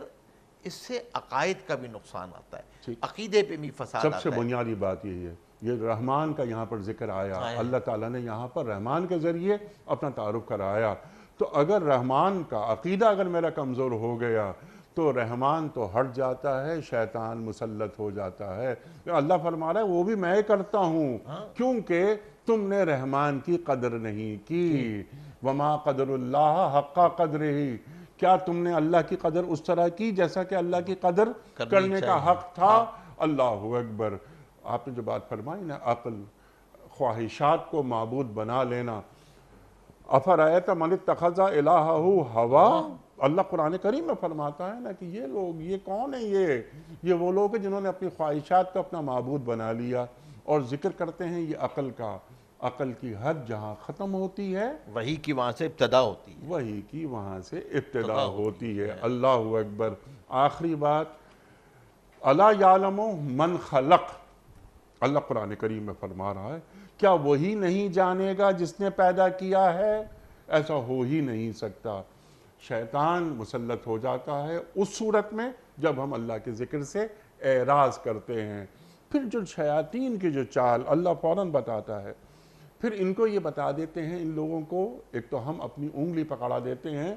اس سے عقائد کا بھی نقصان آتا ہے، عقیدے پہ بھی فساد آتا ہے۔ سب سے بنیادی بات یہی ہے، یہ رحمان کا یہاں پر ذکر آیا، اللہ تعالیٰ نے یہاں پر رحمان کے ذریعے اپنا تعارف کرایا۔ تو اگر رحمان کا عقیدہ اگر میرا کمزور ہو گیا تو رحمان تو ہٹ جاتا ہے، شیطان مسلط ہو جاتا ہے۔ اللہ فرما رہا ہے وہ بھی میں کرتا ہوں، کیونکہ تم نے رحمان کی قدر نہیں کی۔ وما قدر اللہ حق قدرہ، کیا تم نے اللہ کی قدر اس طرح کی جیسا کہ اللہ کی قدر کرنے کا حق تھا؟ اللہ اکبر۔ آپ نے جو بات فرمائی نا، عقل، خواہشات کو معبود بنا لینا، افرأیت من اتخذ الہہ ہوا، اللہ قرآن کریم میں فرماتا ہے نا کہ یہ لوگ، یہ کون ہیں؟ یہ وہ لوگ ہیں جنہوں نے اپنی خواہشات کو اپنا معبود بنا لیا، اور ذکر کرتے ہیں یہ عقل کا۔ عقل کی حد جہاں ختم ہوتی ہے، وہی کی وہاں سے ابتدا ہوتی ہے، وہی کی وہاں سے ابتدا ہوتی ہے۔ اللہ اکبر۔ آخری بات، الا یعلم من خلق، اللہ قرآن کریم میں فرما رہا ہے کیا وہی نہیں جانے گا جس نے پیدا کیا ہے؟ ایسا ہو ہی نہیں سکتا۔ شیطان مسلط ہو جاتا ہے اس صورت میں جب ہم اللہ کے ذکر سے اعراض کرتے ہیں۔ پھر جو شیاطین کی جو چال اللہ فوراً بتاتا ہے، پھر ان کو یہ بتا دیتے ہیں، ان لوگوں کو ایک تو ہم اپنی انگلی پکڑا دیتے ہیں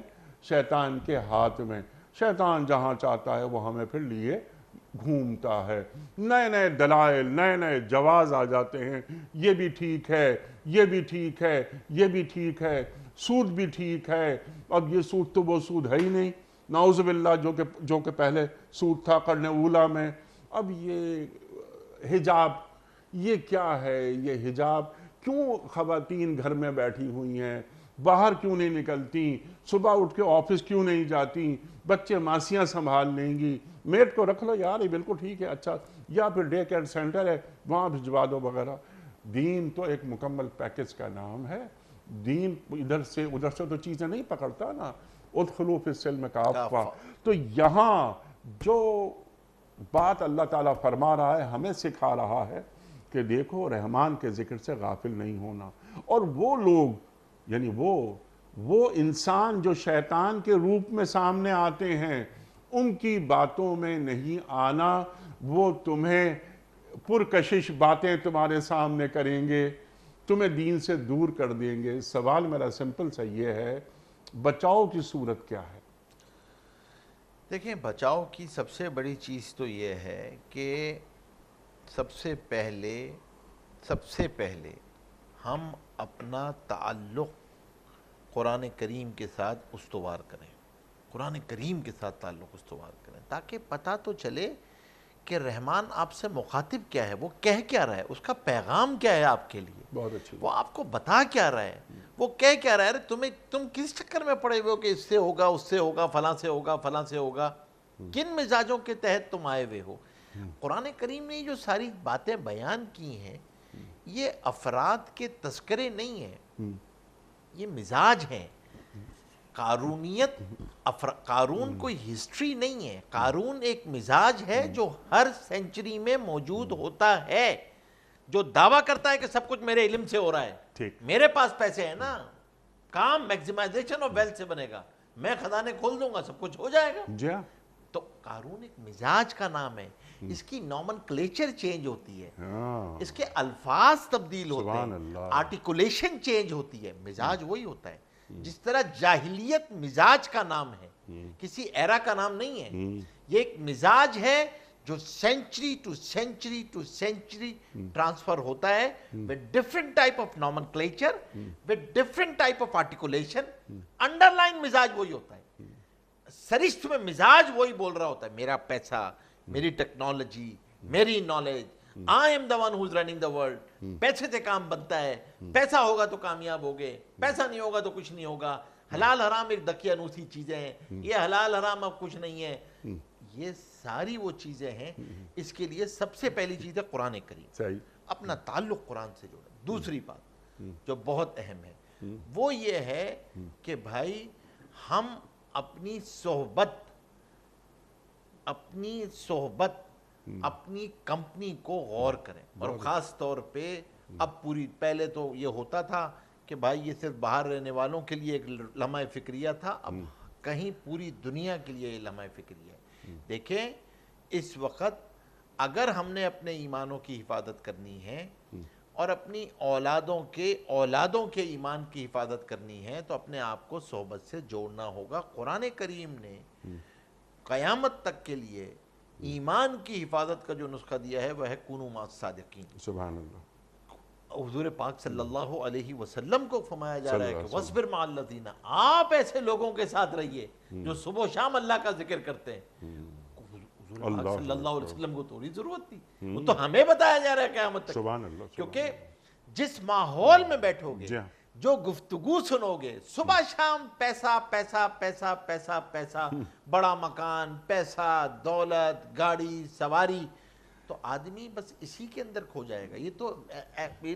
شیطان کے ہاتھ میں، شیطان جہاں چاہتا ہے وہ ہمیں پھر لیے گھومتا ہے، نئے نئے دلائل، نئے نئے جواز آ جاتے ہیں، یہ بھی ٹھیک ہے، یہ بھی ٹھیک ہے، یہ بھی ٹھیک ہے، سود بھی ٹھیک ہے، اب یہ سود تو وہ سود ہے ہی نہیں، نعوذ باللہ، جو کہ پہلے سود تھا قرن اولیٰ میں، اب یہ حجاب، یہ کیا ہے یہ حجاب؟ کیوں خواتین گھر میں بیٹھی ہوئی ہیں، باہر کیوں نہیں نکلتی، صبح اٹھ کے آفس کیوں نہیں جاتی، بچے ماسیاں سنبھال لیں گی، میٹ کو رکھ لو یار، یہ بالکل ٹھیک ہے، اچھا، یا پھر ڈے کیئر سینٹر ہے وہاں بھجوا دو وغیرہ۔ دین تو ایک مکمل پیکج کا نام ہے، دین ادھر سے تو چیزیں نہیں پکڑتا نا، ادخلوا فی السلم کافہ۔ تو یہاں جو بات اللہ تعالیٰ فرما رہا ہے، ہمیں سکھا رہا ہے کہ دیکھو رحمان کے ذکر سے غافل نہیں ہونا، اور وہ لوگ یعنی وہ انسان جو شیطان کے روپ میں سامنے آتے ہیں، ان کی باتوں میں نہیں آنا، وہ تمہیں پرکشش باتیں تمہارے سامنے کریں گے، تمہیں دین سے دور کر دیں گے۔ سوال میرا سمپل سا یہ ہے، بچاؤ کی صورت کیا ہے؟ دیکھیں، بچاؤ کی سب سے بڑی چیز تو یہ ہے کہ سب سے پہلے ہم اپنا تعلق قرآن کریم کے ساتھ استوار کریں، قرآن کریم کے ساتھ تعلق استوار کریں، تاکہ پتہ تو چلے کہ رحمان آپ سے مخاطب کیا ہے، وہ کہہ کیا رہا ہے، اس کا پیغام کیا ہے آپ کے لیے، بہت اچھی وہ آپ کو بتا کیا رہا ہے، وہ کہہ کیا رہا ہے۔ تم کس چکر میں پڑے ہوئے ہو کہ اس سے ہوگا، اس سے ہوگا، فلاں سے ہوگا، فلاں سے ہوگا، کن مزاجوں کے تحت تم آئے ہوئے ہو؟ قرآن کریم نے جو ساری باتیں بیان کی ہیں، یہ افراد کے تذکرے نہیں ہیں، یہ مزاج ہیں۔ قارون کوئی ہسٹری نہیں ہے، قارون ایک مزاج ہے جو ہر سینچری میں موجود ہوتا ہے، جو دعویٰ کرتا ہے کہ سب کچھ میرے علم سے ہو رہا ہے، میرے پاس پیسے ہیں نا، کام میکسیمائزیشن آف ویلتھ سے بنے گا، میں خزانے کھول دوں گا، سب کچھ ہو جائے گا۔ تو قارون ایک مزاج کا نام ہے، اس کی نومنکلیچر چینج ہوتی ہے، اس کے الفاظ تبدیل ہوتے ہیں، آرٹیکولیشن چینج ہوتی ہے، مزاج وہی ہوتا ہے۔ جس طرح جاہلیت مزاج کا نام ہے، کسی ایرا کا نام نہیں ہے، یہ ایک مزاج ہے جو century to century to century transfer ہوتا ہے with different type of nomenclature, with different type of articulation، underline مزاج وہی ہوتا ہے، سرشت میں مزاج وہی بول رہا ہوتا ہے، میرا پیسہ، میری ٹیکنالوجی، میری knowledge, I am the one who's running the world، پیسے سے کام بنتا ہے، پیسہ ہوگا تو کامیاب ہوگے، پیسہ نہیں ہوگا تو کچھ نہیں ہوگا، حلال حرام ایک دقیانوسی چیزیں ہیں، یہ حلال حرام اب کچھ نہیں ہے، یہ ساری وہ چیزیں ہیں۔ اس کے لیے سب سے پہلی چیز ہے قرآن کریم، اپنا تعلق قرآن سے جوڑیں۔ دوسری بات جو بہت اہم ہے وہ یہ ہے کہ بھائی ہم اپنی صحبت اپنی کمپنی کو غور کریں، اور خاص طور پہ اب پہلے تو یہ ہوتا تھا کہ بھائی یہ صرف باہر رہنے والوں کے لیے ایک لمحہ فکریہ تھا، اب کہیں پوری دنیا کے لیے یہ لمحہ فکریہ ہے۔ دیکھیں اس وقت اگر ہم نے اپنے ایمانوں کی حفاظت کرنی ہے اور اپنی اولادوں کے ایمان کی حفاظت کرنی ہے تو اپنے آپ کو صحبت سے جوڑنا ہوگا۔ قرآن کریم نے قیامت تک کے لیے ایمان کی حفاظت کا جو نسخہ دیا ہے وہ ہے کونوا مع الصادقین۔ سبحان اللہ۔ حضور پاک صلی اللہ علیہ وسلم کو فرمایا جا رہا ہے کہ وَاصْبِرْ مَعَ الَّذِينَ، آپ ایسے لوگوں کے ساتھ رہیے جو صبح و شام اللہ کا ذکر کرتے ہیں۔ حضور پاک صلی اللہ علیہ وسلم کو تھوڑی ضرورت تھی، وہ تو ہمیں بتایا جا رہا ہے قیامت تک، کیونکہ جس ماحول میں بیٹھو گے، جو گفتگو سنو گے، صبح شام پیسہ پیسہ پیسہ پیسہ پیسہ، بڑا مکان، پیسہ، دولت، گاڑی، سواری، تو آدمی بس اسی کے اندر کھو جائے گا۔ یہ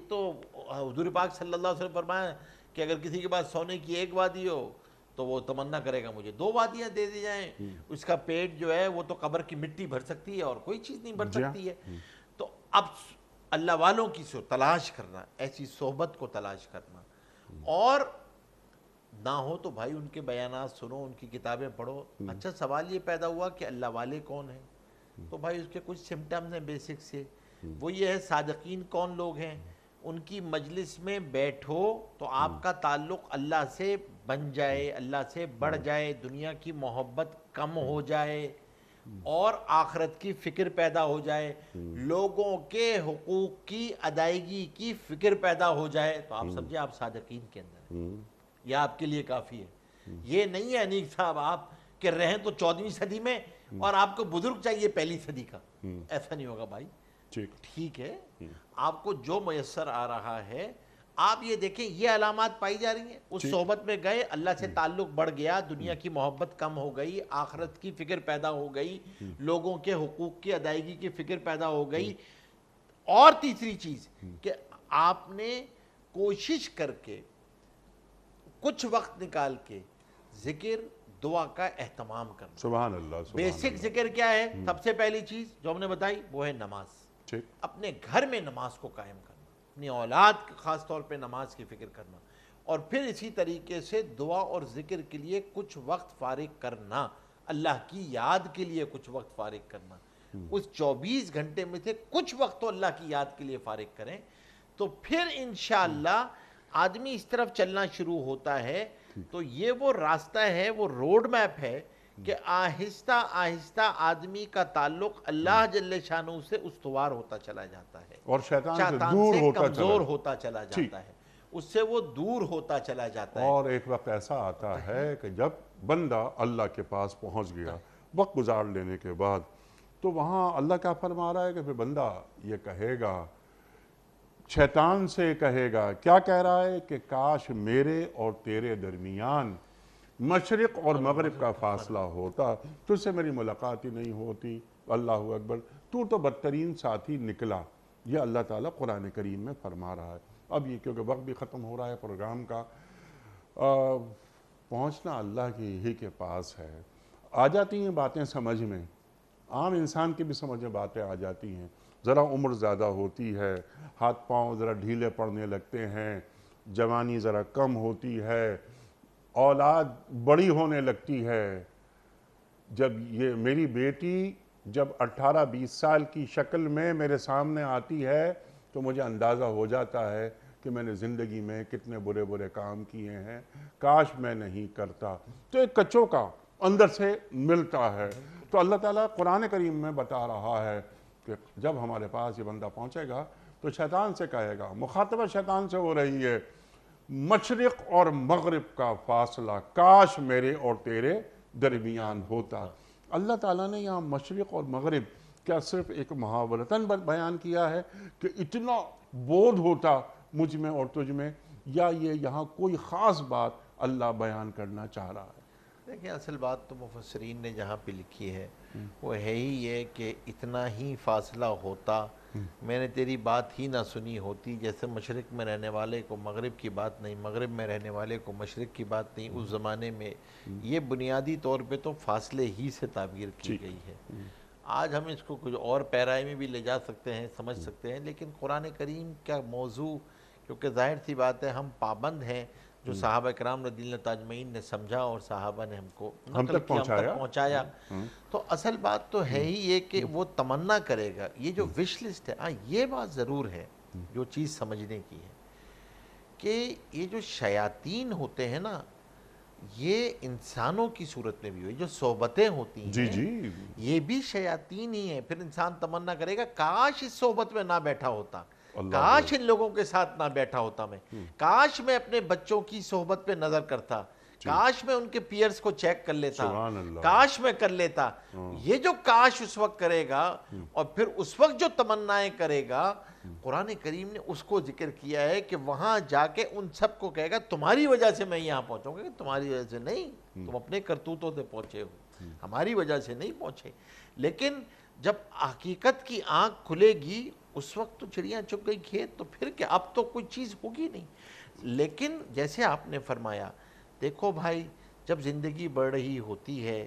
تو حضور پاک صلی اللہ علیہ وسلم فرمایا کہ اگر کسی کے پاس سونے کی ایک وادی ہو تو وہ تمنا کرے گا مجھے 2 وادیاں دے دی جائیں، اس کا پیٹ جو ہے وہ تو قبر کی مٹی بھر سکتی ہے اور کوئی چیز نہیں بھر سکتی ہے۔ تو اب اللہ والوں کی تلاش کرنا، ایسی صحبت کو تلاش کرنا، اور نہ ہو تو بھائی ان کے بیانات سنو، ان کی کتابیں پڑھو۔ اچھا سوال یہ پیدا ہوا کہ اللہ والے کون ہیں؟ تو بھائی اس کے کچھ سمٹمز ہیں بیسک سے، وہ یہ ہے صادقین کون لوگ ہیں، ان کی مجلس میں بیٹھو تو آپ کا تعلق اللہ سے بن جائے، اللہ سے بڑھ جائے، دنیا کی محبت کم ہو جائے اور آخرت کی فکر پیدا ہو جائے، لوگوں کے حقوق کی ادائیگی کی فکر پیدا ہو جائے، تو آپ سمجھیں آپ صادقین کے اندر ہیں، یہ آپ کے لیے کافی ہے۔ یہ نہیں ہے انیق صاحب آپ کہ رہیں تو 14ویں صدی میں اور آپ کو بزرگ چاہیے پہلی صدی کا، ایسا نہیں ہوگا بھائی۔ ٹھیک ہے، آپ کو جو میسر آ رہا ہے، آپ یہ دیکھیں یہ علامات پائی جا رہی ہیں، اس صحبت میں گئے، اللہ سے تعلق بڑھ گیا، دنیا کی محبت کم ہو گئی، آخرت کی فکر پیدا ہو گئی، لوگوں کے حقوق کی ادائیگی کی فکر پیدا ہو گئی، اور تیسری چیز کہ آپ نے کوشش کر کے کچھ وقت نکال کے ذکر دعا کا اہتمام کرنا۔ سبحان اللہ۔ بیسک ذکر کیا ہے؟ سب سے پہلی چیز جو ہم نے بتائی وہ ہے نماز۔ اپنے گھر میں نماز کو قائم کرنا، اپنی اولاد خاص طور پہ نماز کی فکر کرنا، اور پھر اسی طریقے سے دعا اور ذکر کے لیے کچھ وقت فارغ کرنا، اللہ کی یاد کے لیے کچھ وقت فارغ کرنا۔ اس 24 گھنٹے میں سے کچھ وقت تو اللہ کی یاد کے لیے فارغ کریں، تو پھر انشاءاللہ آدمی اس طرف چلنا شروع ہوتا ہے۔ تو یہ وہ راستہ ہے، وہ روڈ میپ ہے کہ آہستہ آہستہ آدمی کا تعلق اللہ جل شانہ سے استوار ہوتا چلا جاتا ہے، اور شیطان سے شیطان دور سے ہوتا کمزور ہوتا چلا جاتا ہے، اس سے وہ دور ہوتا چلا جاتا ہے۔ اور ایک وقت ایسا آتا ہے کہ جب بندہ اللہ کے پاس پہنچ گیا وقت گزار لینے کے بعد، تو وہاں اللہ کیا فرما رہا ہے کہ پھر بندہ یہ کہے گا، شیطان سے کہے گا، کیا کہہ رہا ہے کہ کاش میرے اور تیرے درمیان مشرق اور مغرب کا فاصلہ ہوتا، تجھ سے میری ملاقات ہی نہیں ہوتی، اللہ اکبر، تو بدترین ساتھی نکلا۔ یہ اللہ تعالیٰ قرآن کریم میں فرما رہا ہے۔ اب یہ کیونکہ وقت بھی ختم ہو رہا ہے پروگرام کا، پہنچنا اللہ کی ہی کے پاس ہے۔ آ جاتی ہیں باتیں سمجھ میں، عام انسان کی بھی سمجھ میں باتیں آ جاتی ہیں، ذرا عمر زیادہ ہوتی ہے، ہاتھ پاؤں ذرا ڈھیلے پڑنے لگتے ہیں، جوانی ذرا کم ہوتی ہے، اولاد بڑی ہونے لگتی ہے۔ جب یہ میری بیٹی جب 18-20 سال کی شکل میں میرے سامنے آتی ہے تو مجھے اندازہ ہو جاتا ہے کہ میں نے زندگی میں کتنے برے برے کام کیے ہیں، کاش میں نہیں کرتا۔ تو ایک کچوں کا اندر سے ملتا ہے۔ تو اللہ تعالیٰ قرآن کریم میں بتا رہا ہے کہ جب ہمارے پاس یہ بندہ پہنچے گا تو شیطان سے کہے گا، مخاطبہ شیطان سے ہو رہی ہے، مشرق اور مغرب کا فاصلہ کاش میرے اور تیرے درمیان ہوتا۔ اللہ تعالیٰ نے یہاں مشرق اور مغرب کیا صرف ایک محاورتاً بیان کیا ہے کہ اتنا بودھ ہوتا مجھ میں اور تجھ میں، یا یہ یہاں کوئی خاص بات اللہ بیان کرنا چاہ رہا ہے؟ دیکھیں اصل بات تو مفسرین نے جہاں پہ لکھی ہے وہ ہے ہی یہ کہ اتنا ہی فاصلہ ہوتا، میں نے تیری بات ہی نہ سنی ہوتی، جیسے مشرق میں رہنے والے کو مغرب کی بات نہیں، مغرب میں رہنے والے کو مشرق کی بات نہیں۔ اس زمانے میں یہ بنیادی طور پہ تو فاصلے ہی سے تعبیر کی گئی ہے۔ آج ہم اس کو کچھ اور پیرائی میں بھی لے جا سکتے ہیں، سمجھ سکتے ہیں، لیکن قرآن کریم کا موضوع کیونکہ ظاہر سی بات ہے ہم پابند ہیں، جو صحابہ کرام رضی اللہ تجمعین نے سمجھا اور صحابہ نے ہم کو ہم تک پہنچایا، تو اصل بات تو ہے ہی یہ کہ وہ تمنا کرے گا۔ یہ جو وش لسٹ ہے، یہ بات ضرور ہے جو چیز سمجھنے کی ہے کہ یہ جو شیاطین ہوتے ہیں نا، یہ انسانوں کی صورت میں بھی ہوئی جو صحبتیں ہوتی ہیں، یہ بھی شیاطین ہی ہیں۔ پھر انسان تمنا کرے گا کاش اس صحبت میں نہ بیٹھا ہوتا، کاش ان لوگوں کے ساتھ نہ بیٹھا ہوتا، میں کاش میں اپنے بچوں کی صحبت پہ نظر کرتا، کاش میں ان کے پیئرز کو چیک کر لیتا، کاش میں کر لیتا۔ یہ جو کاش اس وقت کرے گا اور پھر اس وقت جو تمنائیں کرے گا، قرآن کریم نے اس کو ذکر کیا ہے کہ وہاں جا کے ان سب کو کہے گا تمہاری وجہ سے میں یہاں پہنچوں گا، کہ تمہاری وجہ سے نہیں، تم اپنے کرتوتوں سے پہنچے ہو، ہماری وجہ سے نہیں پہنچے۔ لیکن جب حقیقت کی آنکھ کھلے گی اس وقت تو چڑیاں چگ گئی کھیت، تو پھر کہ اب تو کوئی چیز ہوگی نہیں۔ لیکن جیسے آپ نے فرمایا، دیکھو بھائی جب زندگی بڑھ رہی ہوتی ہے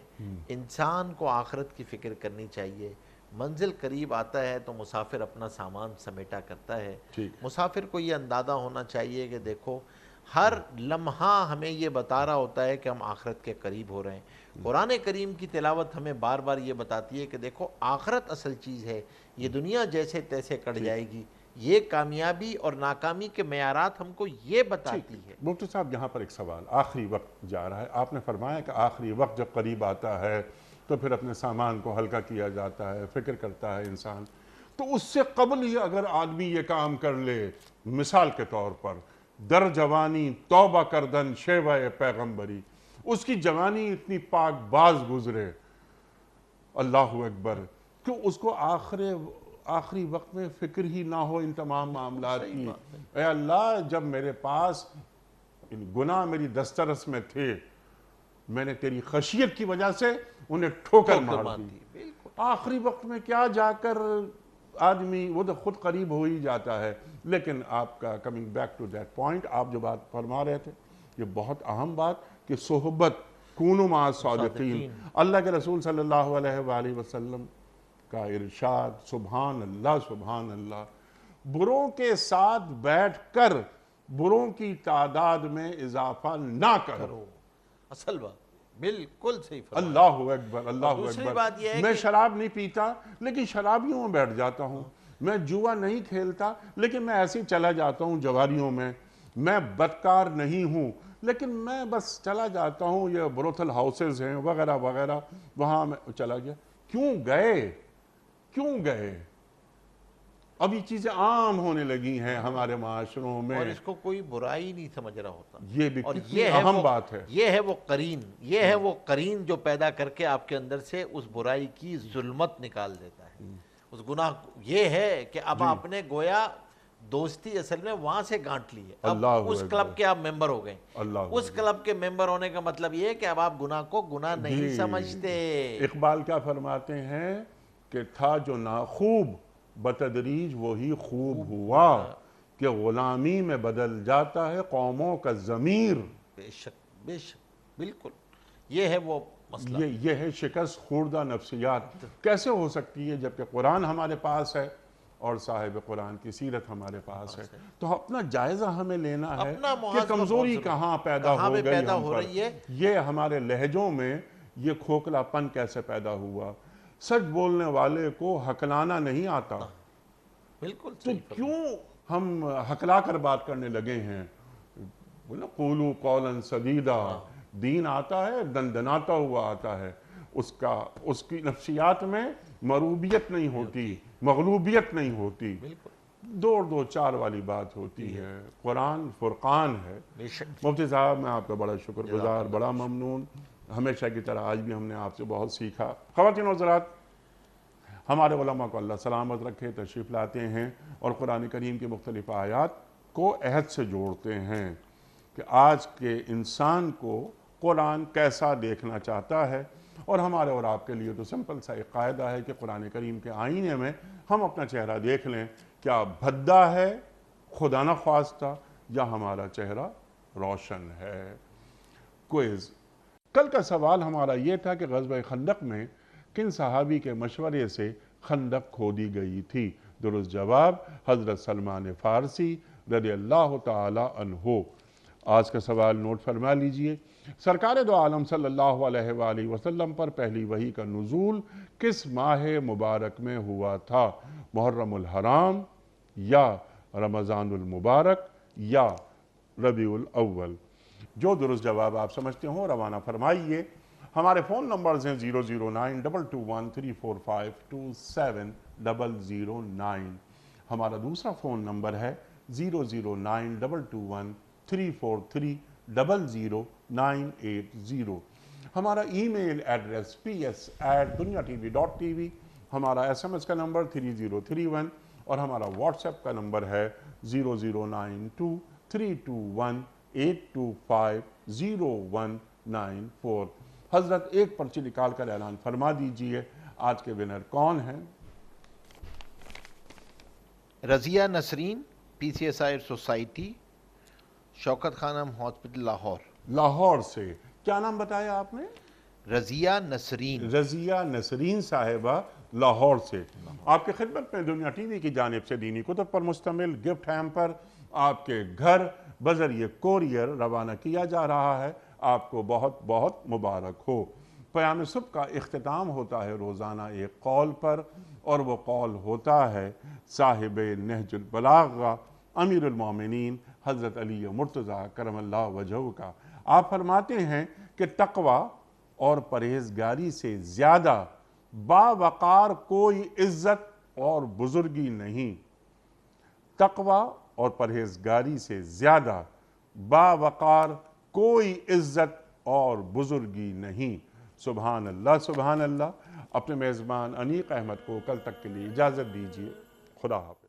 انسان کو آخرت کی فکر کرنی چاہیے. منزل قریب آتا ہے تو مسافر اپنا سامان سمیٹا کرتا ہے. مسافر کو یہ اندازہ ہونا چاہیے کہ دیکھو ہر لمحہ ہمیں یہ بتا رہا ہوتا ہے کہ ہم آخرت کے قریب ہو رہے ہیں. قرآن کریم کی تلاوت ہمیں بار بار یہ بتاتی ہے کہ دیکھو آخرت اصل چیز ہے, یہ دنیا جیسے تیسے کٹ جائے گی. یہ کامیابی اور ناکامی کے معیارات ہم کو یہ بتاتی ہے. مفتی صاحب یہاں پر ایک سوال, آخری وقت جا رہا ہے, آپ نے فرمایا کہ آخری وقت جب قریب آتا ہے تو پھر اپنے سامان کو ہلکا کیا جاتا ہے, فکر کرتا ہے انسان. تو اس سے قبل ہی اگر آدمی یہ کام کر لے, مثال کے طور پر در جوانی توبہ کردن شیوہ پیغمبری, اس کی جوانی اتنی پاک باز گزرے, اللہ اکبر, کہ اس کو آخری وقت میں فکر ہی نہ ہو ان تمام معاملات کی. اے اللہ جب میرے پاس گناہ میری دسترس میں تھے, میں نے تیری خشیت کی وجہ سے انہیں ٹھوکر مار دی. آخری وقت میں کیا جا کر آدمی, وہ تو خود قریب ہو ہی جاتا ہے. لیکن آپ کا coming back to that point, آپ جو بات فرما رہے تھے یہ بہت اہم بات, کہ صحبت کونوا مع الصادقین. اللہ کے رسول صلی اللہ علیہ وآلہ وسلم کا ارشاد, سبحان اللہ سبحان اللہ, بروں کے ساتھ بیٹھ کر بروں کی تعداد میں اضافہ نہ کرو. اصل بات بالکل صحیح فرمایا. اللہ اکبر اللہ دوسری اکبر. بات یہ ہے میں شراب نہیں پیتا لیکن شرابیوں میں بیٹھ جاتا ہوں. میں جوا نہیں کھیلتا لیکن میں ایسے ہی چلا جاتا ہوں جواریوں میں. میں بدکار نہیں ہوں لیکن میں بس چلا جاتا ہوں, یہ بروتھل ہاؤسز ہیں وغیرہ وغیرہ, وہاں میں چلا گیا. کیوں گئے؟ اب یہ چیزیں عام ہونے لگی ہیں ہمارے معاشروں میں, اور اس کو کوئی برائی نہیں سمجھ رہا ہوتا. یہ بھی اور کتنی اہم بات ہے. یہ ہے وہ قرین جو پیدا کر کے آپ کے اندر سے اس برائی کی ظلمت نکال دیتا ہے. اس گناہ یہ ہے کہ اب آپ نے گویا دوستی اصل میں وہاں سے گانٹ لی ہے. اب اس کلب کے آپ ممبر ہو گئے. اس کلب کے ممبر ہونے کا مطلب یہ ہے کہ اب آپ گناہ کو گناہ نہیں سمجھتے. اقبال کیا فرماتے ہیں کہ تھا جو ناخوب بتدریج وہی خوب ہوا, کہ غلامی میں بدل جاتا ہے قوموں کا ضمیر. بے شک بالکل یہ ہے وہ مسئلہ. یہ ہے شکست خوردہ نفسیات. کیسے ہو سکتی ہے جبکہ قرآن ہمارے پاس ہے اور صاحب قرآن کی سیرت ہمارے پاس ہے. تو اپنا جائزہ ہمیں لینا ہے کہ کمزوری کہاں پیدا ہو گئی ہم پر. یہ ہمارے لہجوں میں یہ کھوکھلا پن کیسے پیدا ہوا. سچ بولنے والے کو ہکلانا نہیں آتا, بالکل تو کیوں ہم ہکلا کر بات کرنے لگے ہیں. قولوا قولا سدیدا, دین آتا ہے دندناتا ہوا آتا ہے. اس کی نفسیات میں مروبیت نہیں ہوتی, مغلوبیت نہیں ہوتی, دو چار والی بات ہوتی ہے. قرآن فرقان ہے. مفتی صاحب میں آپ کا بڑا شکر گزار, بڑا ممنون. ہمیشہ کی طرح آج بھی ہم نے آپ سے بہت سیکھا. خواتین و حضرات, ہمارے علماء کو اللہ سلامت رکھے, تشریف لاتے ہیں اور قرآن کریم کی مختلف آیات کو عہد سے جوڑتے ہیں کہ آج کے انسان کو قرآن کیسا دیکھنا چاہتا ہے. اور ہمارے اور آپ کے لیے تو سمپل سا ایک قاعدہ ہے کہ قرآن کریم کے آئینے میں ہم اپنا چہرہ دیکھ لیں, کیا بھدا ہے خدا نخواستہ یا ہمارا چہرہ روشن ہے. کوئز. کل کا سوال ہمارا یہ تھا کہ غزوہ خندق میں کن صحابی کے مشورے سے خندق کھودی گئی تھی. درست جواب حضرت سلمان فارسی رضی اللہ تعالی عنہ. آج کا سوال نوٹ فرما لیجئے. سرکار دو عالم صلی اللہ علیہ وآلہ وسلم پر پہلی وحی کا نزول کس ماہ مبارک میں ہوا تھا؟ محرم الحرام یا رمضان المبارک یا ربیع الاول؟ جو درست جواب آپ سمجھتے ہوں روانہ فرمائیے. ہمارے فون نمبرز ہیں 00922134527 ہمارا دوسرا فون نمبر ہے 009222343000980. ہمارا ای میل ایڈریس ps@duniatv.tv. ہمارا SMS کا نمبر 3031 اور ہمارا واٹس ایپ کا نمبر ہے 009232182509194. حضرت ایک پرچی نکال کر اعلان فرما دیجئے آج کے ونر کون ہیں؟ رضیہ نسرین, PCSI سوسائٹی, شوکت خانم ہاسپٹل, لاہور. لاہور سے کیا نام بتایا آپ نے؟ رضیہ نسرین. رضیہ نسرین صاحبہ لاہور سے. آپ کی خدمت میں دنیا ٹی وی کی جانب سے دینی کتب پر مشتمل گفٹ ہیمپر آپ کے گھر بذریعہ کوریئر روانہ کیا جا رہا ہے. آپ کو بہت بہت مبارک ہو. پیام صبح کا اختتام ہوتا ہے روزانہ ایک قول پر، اور وہ قول ہوتا ہے صاحب نہج البلاغہ امیر المومنین حضرت علی مرتضیٰ کرم اللہ وجہہ کا. آپ فرماتے ہیں کہ تقوی اور پرہیزگاری سے زیادہ باوقار کوئی عزت اور بزرگی نہیں. تقوی اور پرہیزگاری سے زیادہ باوقار کوئی عزت اور بزرگی نہیں. سبحان اللہ سبحان اللہ. اپنے میزبان انیق احمد کو کل تک کے لیے اجازت دیجیے. خدا حافظ.